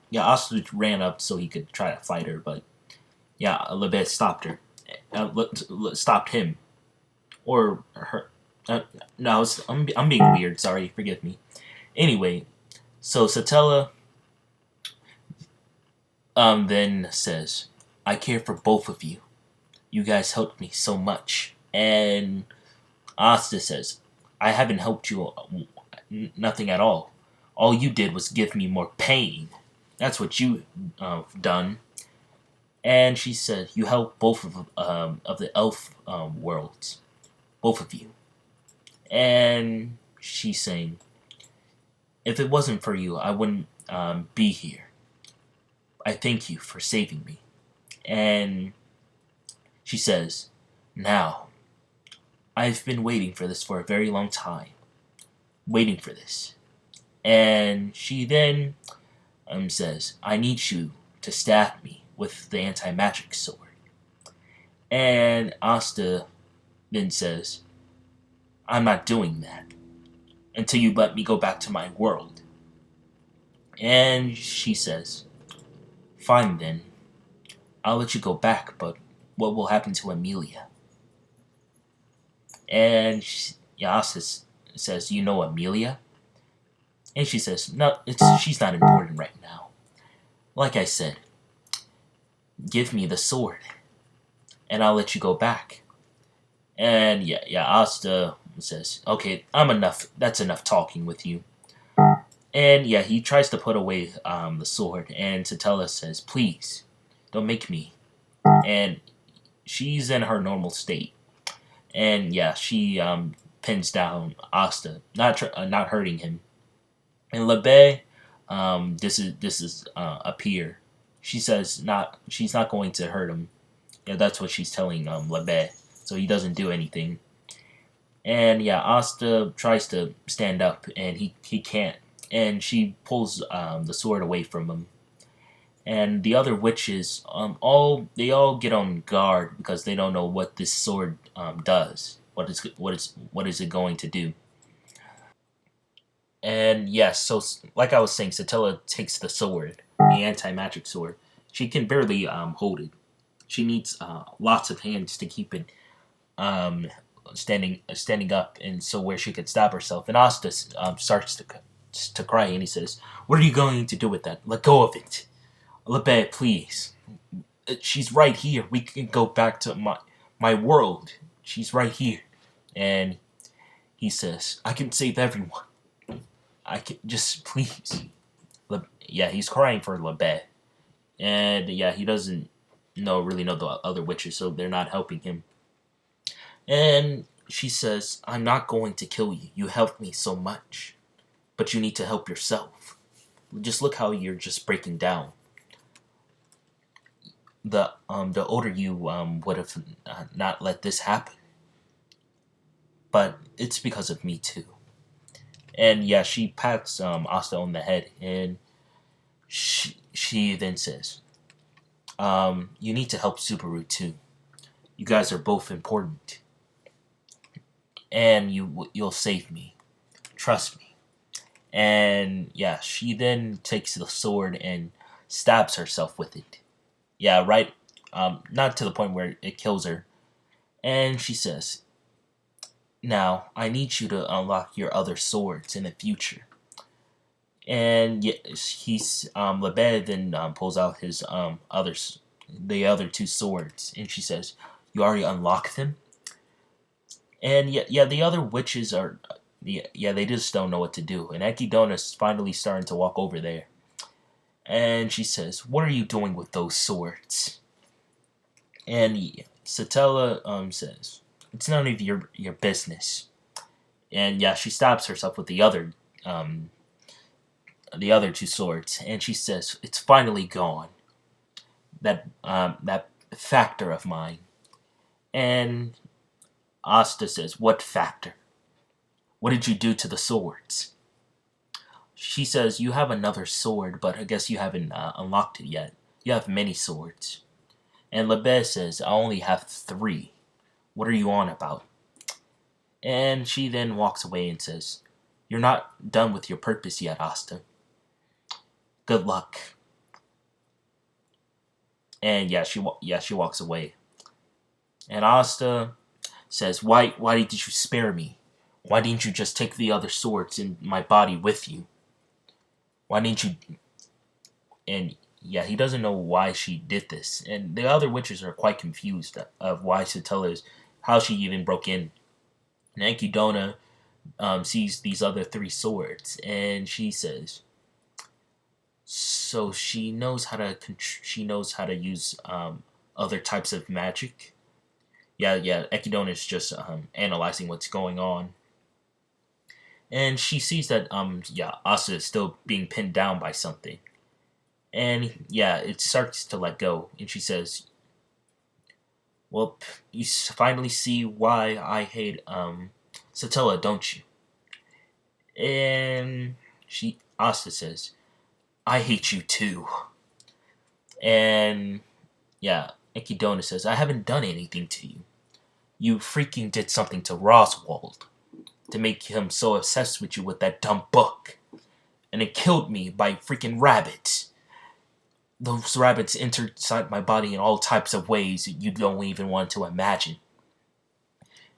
yeah, Asa ran up so he could try to fight her, but yeah, Lebed stopped her, stopped him or her. No, I'm being weird. Sorry, forgive me. Anyway, so Satella then says, "I care for both of you. You guys helped me so much." And Asta says, "I haven't helped you nothing at all. All you did was give me more pain. That's what you done." And she said, "You helped both of the elf worlds, both of you." And she's saying, "If it wasn't for you, I wouldn't be here. I thank you for saving me." And she says, "Now, I've been waiting for this for a very long time. Waiting for this." And she then says, "I need you to stab me with the anti-magic sword." And Asta then says, "I'm not doing that until you let me go back to my world." And she says, "Fine then. I'll let you go back, but what will happen to Amelia?" And Asta says, "You know Amelia?" And she says, "No, she's not important right now. Like I said, give me the sword, and I'll let you go back." And Asta says, "Okay, I'm enough. That's enough talking with you." And yeah, he tries to put away the sword, and Satella says, "Please, don't make me." And she's in her normal state, and yeah, she pins down Asta, not hurting him. And Lebe, this is a peer. She says she's not going to hurt him. Yeah, that's what she's telling Lebe, so he doesn't do anything. And yeah, Asta tries to stand up, and he can't. And she pulls the sword away from him. And the other witches, all get on guard because they don't know what this sword does. What is it going to do? And yes, so like I was saying, Satella takes the sword, the anti-magic sword. She can barely hold it. She needs lots of hands to keep it um, standing up, and so where she could stab herself. And Asta starts to cry, and he says, "What are you going to do with that? Let go of it, Lebe, please. She's right here. We can go back to my world. She's right here." And he says, "I can save everyone. I can just please." Yeah, he's crying for Lebe, and yeah, he doesn't really know the other witches, so they're not helping him. And she says, "I'm not going to kill you. You helped me so much, but you need to help yourself. Just look how you're just breaking down. The older you would have not let this happen, but it's because of me too." And yeah, she pats Asta on the head, and she then says, "You need to help Subaru too. You guys are both important, and you'll save me. Trust me." And yeah, she then takes the sword and stabs herself with it. Yeah, right. Not to the point where it kills her. And she says, "Now I need you to unlock your other swords in the future." And he's Lebed then pulls out his the other two swords, and she says, "You already unlocked them?" And yeah, the other witches are, yeah, they just don't know what to do. And Ekidona's finally starting to walk over there, and she says, "What are you doing with those swords?" And Satella says, "It's none of your business." And yeah, she stabs herself with the other two swords, and she says, "It's finally gone. That factor of mine. And Asta says, "What factor? What did you do to the swords?" She says, "You have another sword, but I guess you haven't unlocked it yet. You have many swords." And Lebes says, "I only have three. What are you on about?" And she then walks away and says, "You're not done with your purpose yet, Asta. Good luck." And she walks away. And Asta says, "Why did you spare me? Why didn't you just take the other swords in my body with you? Why didn't you?" And yeah, he doesn't know why she did this, and the other witches are quite confused of why Satilla's how she even broke in. And Enki sees these other three swords, and she says, "So she knows how to use other types of magic." Yeah. Echidna is just analyzing what's going on, and she sees that Asa is still being pinned down by something, and yeah, it starts to let go, and she says, "Well, you finally see why I hate Satella, don't you?" And Asta says, "I hate you too." And yeah, Echidna says, "I haven't done anything to you. You freaking did something to Roswald to make him so obsessed with you with that dumb book. And it killed me by freaking rabbits. Those rabbits entered inside my body in all types of ways you don't even want to imagine.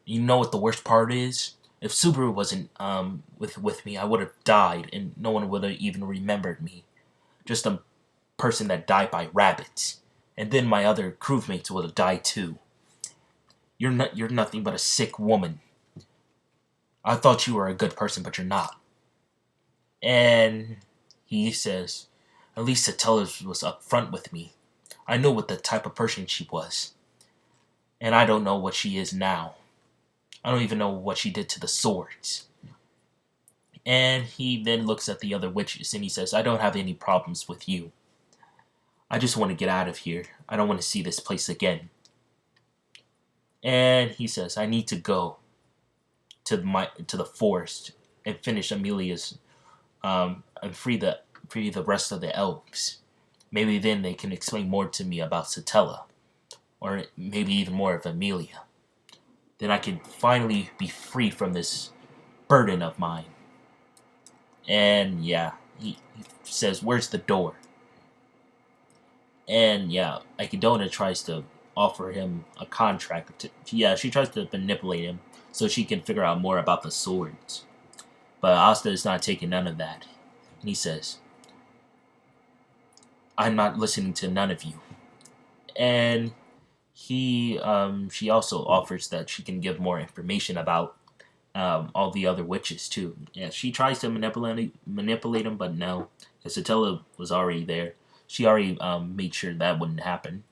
You know what the worst part is? If Subaru wasn't with me, I would have died, and no one would have even remembered me. Just a person that died by rabbits. And then my other crewmates would have died too. You're nothing but a sick woman. I thought you were a good person, but you're not." And he says, "At least Satella was upfront with me. I know what the type of person she was. And I don't know what she is now. I don't even know what she did to the swords." And he then looks at the other witches and he says, "I don't have any problems with you. I just want to get out of here. I don't want to see this place again." And he says, "I need to go to the forest and finish Amelia's and free the rest of the elves. Maybe then they can explain more to me about Satella, or maybe even more of Amelia. Then I can finally be free from this burden of mine." And yeah, he says, "Where's the door?" And yeah, Echidna tries to offer him a contract. She tries to manipulate him so she can figure out more about the swords. But Asta is not taking none of that. And he says, "I'm not listening to none of you." And she also offers that she can give more information about all the other witches too. Yeah, she tries to manipulate him, but no, because Satella was already there. She already made sure that wouldn't happen.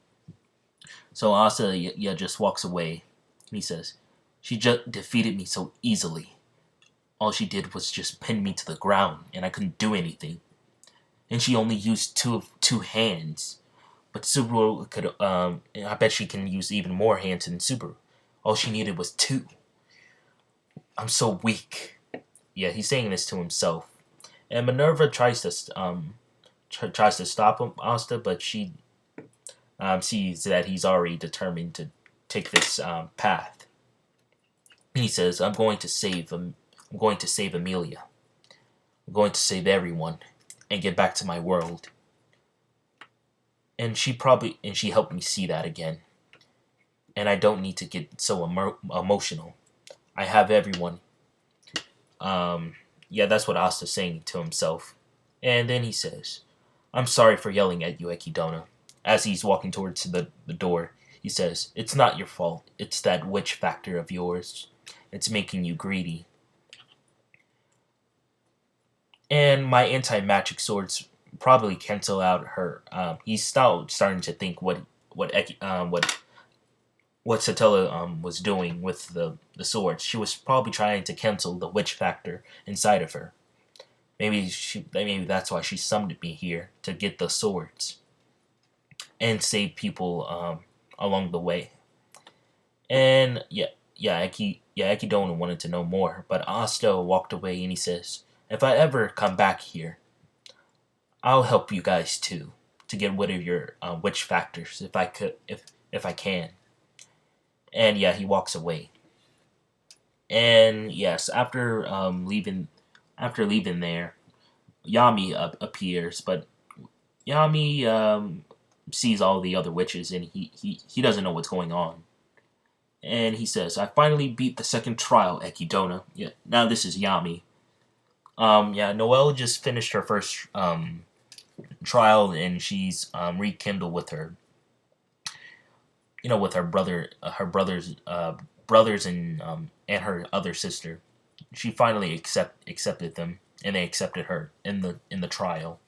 So Asa just walks away. And he says, "She just defeated me so easily. All she did was just pin me to the ground, and I couldn't do anything. And she only used two hands. But Subaru could, I bet she can use even more hands than Subaru. All she needed was two. I'm so weak." Yeah, he's saying this to himself. And Minerva tries to stop him, Asta, but she sees that he's already determined to take this path. He says, I'm going to save Amelia. I'm going to save everyone and get back to my world." And she helped me see that again. And I don't need to get so emotional. I have everyone. Yeah, that's what Asta's saying to himself. And then he says, "I'm sorry for yelling at you, Ekidona." As he's walking towards the door, he says, "It's not your fault. It's that witch factor of yours. It's making you greedy. And my anti-magic swords probably cancel out her." He's starting to think what Satella was doing with the swords. She was probably trying to cancel the witch factor inside of her. Maybe that's why she summoned me here to get the swords and save people along the way. And Ekidona wanted to know more, but Asta walked away and he says, "If I ever come back here, I'll help you guys too to get rid of your witch factors if I can." And yeah, he walks away. And yes, after leaving there, Yami appears, but Yami sees all the other witches and he doesn't know what's going on. And he says, "I finally beat the second trial, Ekidona." Yeah, now this is Yami. Yeah, Noelle just finished her first trial, and she's rekindled with her, with her brothers, and her other sister. She finally accepted them, and they accepted her in the trial.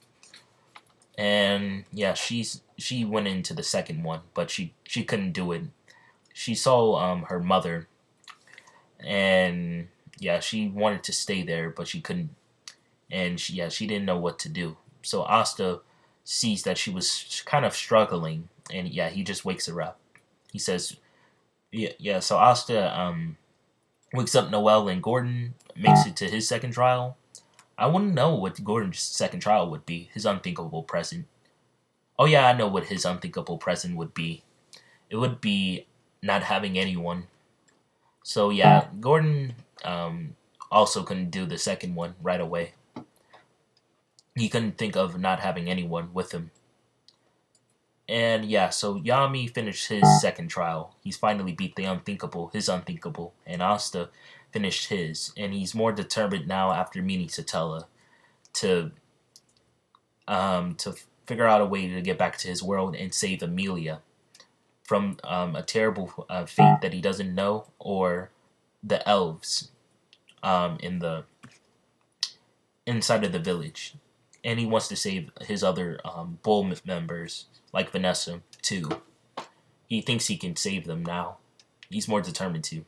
And yeah, she went into the second one, but she couldn't do it. She saw her mother, and yeah, she wanted to stay there, but she couldn't, and she didn't know what to do. So Asta sees that she was kind of struggling, and yeah, he just wakes her up. He says, yeah. So Asta wakes up Noelle, and Gordon makes it to his second trial. I want to know what Gordon's second trial would be. His unthinkable present. Oh yeah, I know what his unthinkable present would be. It would be not having anyone. So yeah, Gordon also couldn't do the second one right away. He couldn't think of not having anyone with him. And yeah, so Yami finished his second trial. He's finally beat his unthinkable, and Asta finished his, and he's more determined now after meeting Satella to to figure out a way to get back to his world and save Amelia from a terrible fate that he doesn't know, or the elves in the inside of the village, and he wants to save his other bull members like Vanessa too. He thinks he can save them now. He's more determined to.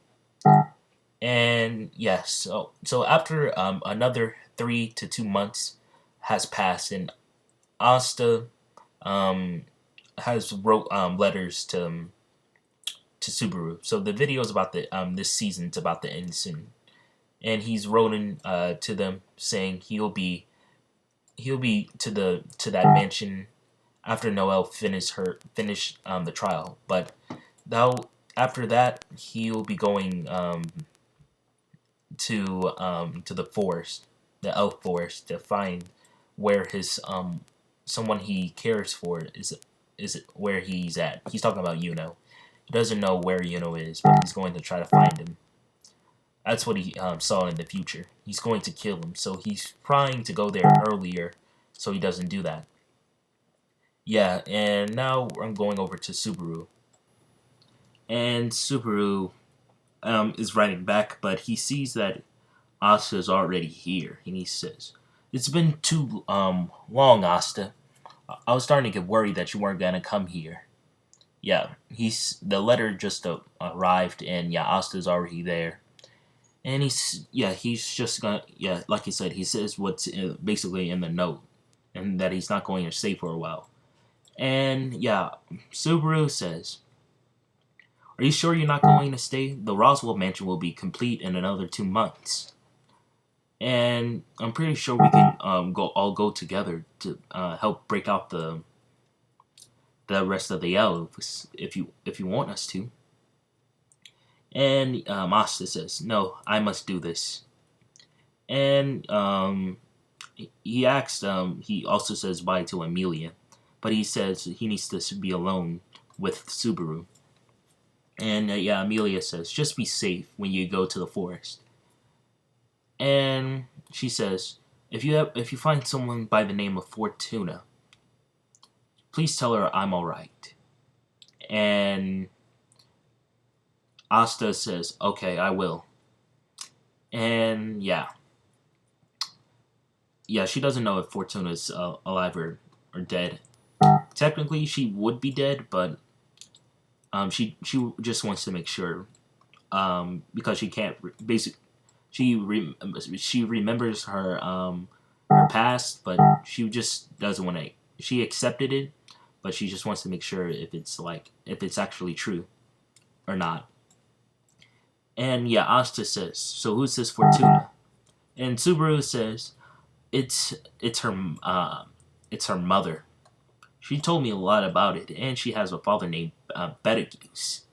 And yes, so after another 3 to 2 months has passed, and Asta um, has wrote letters to Subaru. So the video is about the this season's about the end soon, and he's written to them saying he'll be to that mansion after Noelle finish the trial, but now after that he'll be going to the forest, the elf forest, to find where his someone he cares for is where he's at. He's talking about Yuno. He doesn't know where Yuno is, but he's going to try to find him. That's what he saw in the future. He's going to kill him, so he's trying to go there earlier, so he doesn't do that. Yeah, and now I'm going over to Subaru, and Subaru is writing back, but he sees that Asta is already here, and he says, "It's been too long, Asta. I was starting to get worried that you weren't gonna come here." Yeah, the letter just arrived, and yeah, Asta's already there, and he's just gonna like he said, he says what's basically in the note, and that he's not going to stay for a while, and yeah, Subaru says, "Are you sure you're not going to stay? The Roswell mansion will be complete in another 2 months." And I'm pretty sure we can go together to help break out the rest of the elves if you want us to. And Asta says, "No, I must do this." And he also says bye to Amelia, but he says he needs to be alone with Subaru. And yeah, Amelia says, "Just be safe when you go to the forest." And she says, if you find someone by the name of Fortuna, please tell her I'm alright." And Asta says, "Okay, I will." And she doesn't know if Fortuna's alive or dead. Technically, she would be dead, but she just wants to make sure, because she can't she remembers her past, but she just doesn't want to. She accepted it, but she just wants to make sure if it's actually true or not. And yeah, Asta says, "So who's this Fortuna?" And Subaru says, "It's it's her it's her mother. She told me a lot about it, and she has a father named Betelgeuse."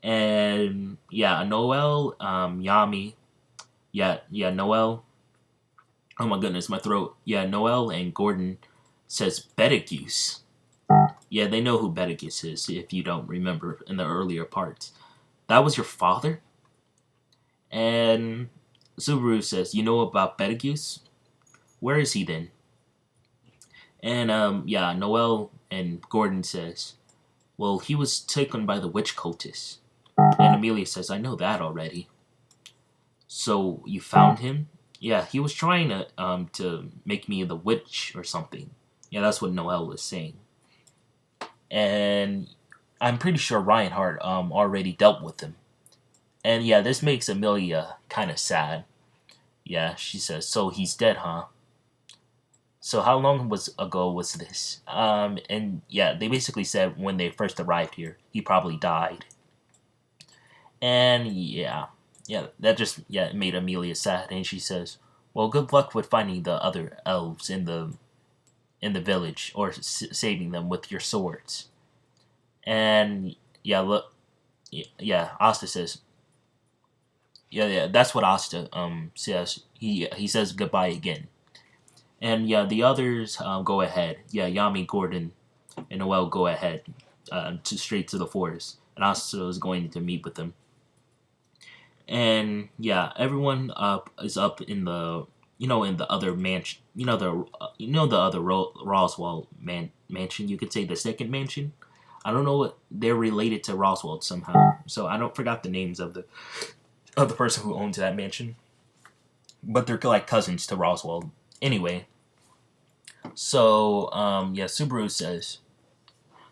And yeah, Noel, Yami, Noel. Oh my goodness, my throat. Yeah, Noel and Gordon says Betelgeuse. Yeah, they know who Betelgeuse is. If you don't remember in the earlier parts, that was your father. And Subaru says, "You know about Betelgeuse? Where is he then?" And yeah, Noel and Gordon says, "Well, he was taken by the witch cultists." And Amelia says, "I know that already." "So you found him?" "Yeah, he was trying to make me the witch or something." Yeah, that's what Noel was saying. And I'm pretty sure Reinhardt already dealt with him. And yeah, this makes Amelia kind of sad. Yeah, she says, "So he's dead, huh?" "So how long was ago was this?" And yeah, they basically said when they first arrived here, he probably died. And yeah, that just yeah made Amelia sad, and she says, "Well, good luck with finding the other elves in the village, or saving them with your swords." And yeah, look, yeah, Asta says, yeah, that's what Asta says. He says goodbye again, and yeah, the others go ahead. Yeah, Yami, Gordon, and Noel go ahead to straight to the forest, and Asta is going to meet with them. And yeah, everyone up is up in the in the other mansion. The other Roswell mansion. You could say the second mansion. I don't know what they're related to Roswell somehow. So I don't forgot the names of the person who owns that mansion, but they're like cousins to Roswell. Anyway, so yeah, Subaru says,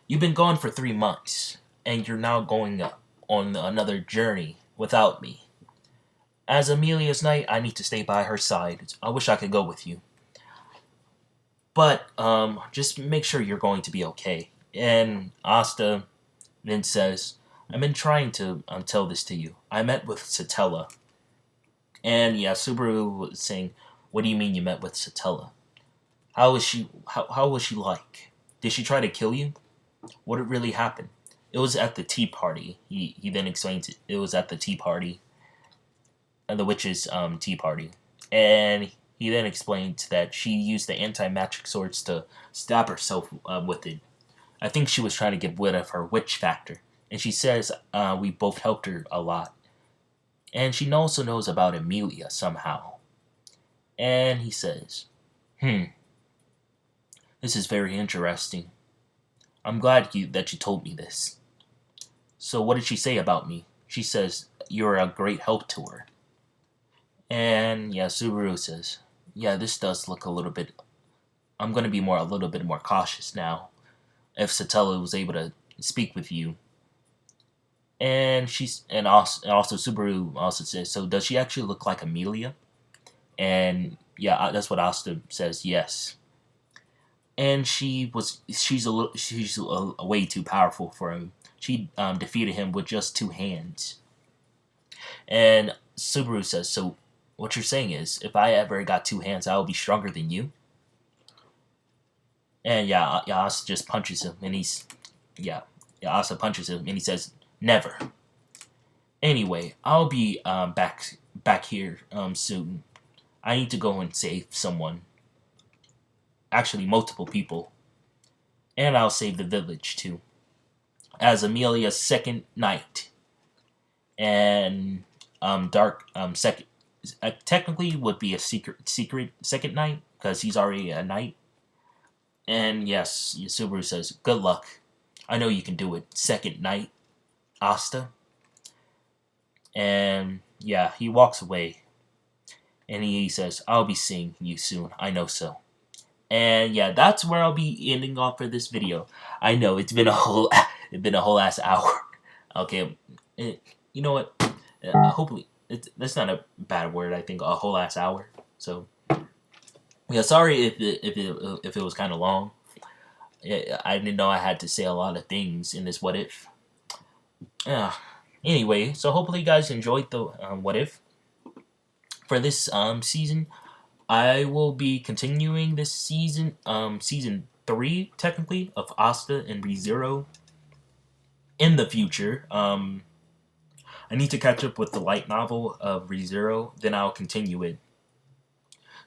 "You've been gone for 3 months, and you're now going on another journey without me. As Amelia's knight, I need to stay by her side. I wish I could go with you. But just make sure you're going to be okay." And Asta then says, "I've been trying to tell this to you. I met with Satella." And yeah, Subaru was saying, "What do you mean you met with Satella? How was she like? Did she try to kill you? What really happened?" "It was at the tea party." He then explains it. It was at the tea party, the witch's tea party. And he then explained that she used the anti-magic swords to stab herself with it. I think she was trying to get rid of her witch factor. And she says we both helped her a lot. And she also knows about Amelia somehow. And he says, this is very interesting. I'm glad that you told me this. So what did she say about me?" "She says you're a great help to her." And yeah, Subaru says, "Yeah, this does look a little bit. I'm going to be a little bit more cautious now. If Satella was able to speak with you." And also Subaru also says, "So does she actually look like Amelia?" And yeah, that's what Asta says. Yes. And she's a way too powerful for him. She defeated him with just 2 hands. And Subaru says, "So what you're saying is, if I ever got 2 hands, I will be stronger than you?" And yeah, Asta just punches him, and yeah, Asta punches him, and he says, "Never." Anyway, I'll be back here soon. I need to go and save someone, actually multiple people, and I'll save the village too, as Amelia's second knight. And Dark second technically would be a secret second knight because he's already a knight. And yes, Subaru says, "Good luck. I know you can do it, second knight, Asta." And yeah, he walks away, and he says, "I'll be seeing you soon. I know so." And yeah, that's where I'll be ending off for this video. I know it's been a whole ass hour. Okay, you know what? Hopefully, that's not a bad word. I think a whole ass hour. So yeah, sorry if it was kind of long. I didn't know I had to say a lot of things in this what if. Yeah, Anyway, so hopefully you guys enjoyed the What If for this season. I will be continuing this season, season 3 technically of Asta and ReZero in the future. I need to catch up with the light novel of ReZero, then I'll continue it.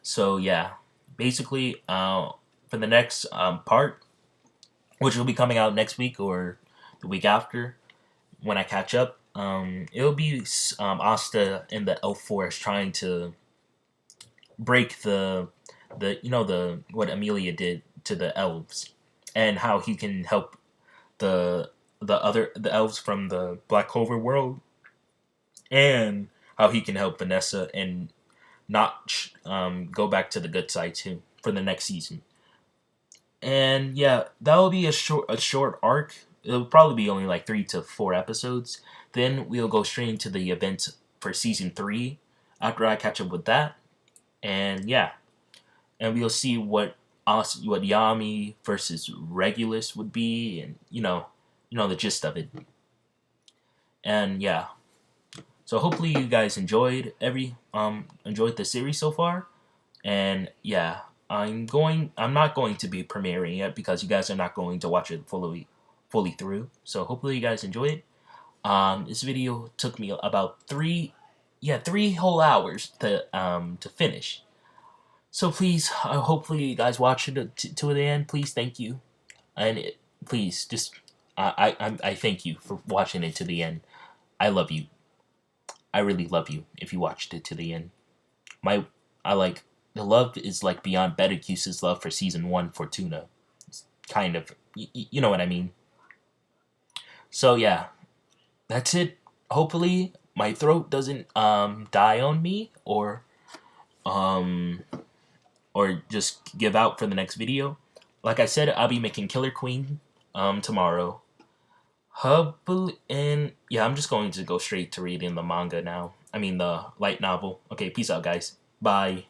So yeah, basically, for the next part, which will be coming out next week or the week after, when I catch up, it'll be Asta in the Elf Forest trying to break the the what Amelia did to the elves, and how he can help the the elves from the Black Clover world, and how he can help Vanessa and not go back to the good side too for the next season. And yeah, that will be a short arc. It'll probably be only like 3 to 4 episodes. Then we'll go straight into the event for season 3 after I catch up with that. And yeah, and we'll see what Yami versus Regulus would be, and the gist of it. And yeah, so hopefully you guys enjoyed the series so far. And yeah, I'm not going to be premiering it because you guys are not going to watch it fully through. So hopefully you guys enjoy it. This video took me about 3 whole hours to finish. So please, hopefully you guys watch it to the end. Please, thank you, and please just I thank you for watching it to the end. I love you. I really love you if you watched it to the end. My I like the love is like beyond Betelgeuse's love for season 1 for Tuna. It's kind of you know what I mean. So yeah, that's it. Hopefully my throat doesn't die on me um or just give out for the next video. Like I said, I'll be making Killer Queen tomorrow. Hopefully, and yeah, I'm just going to go straight to reading the manga now. I mean the light novel. Okay, peace out, guys. Bye.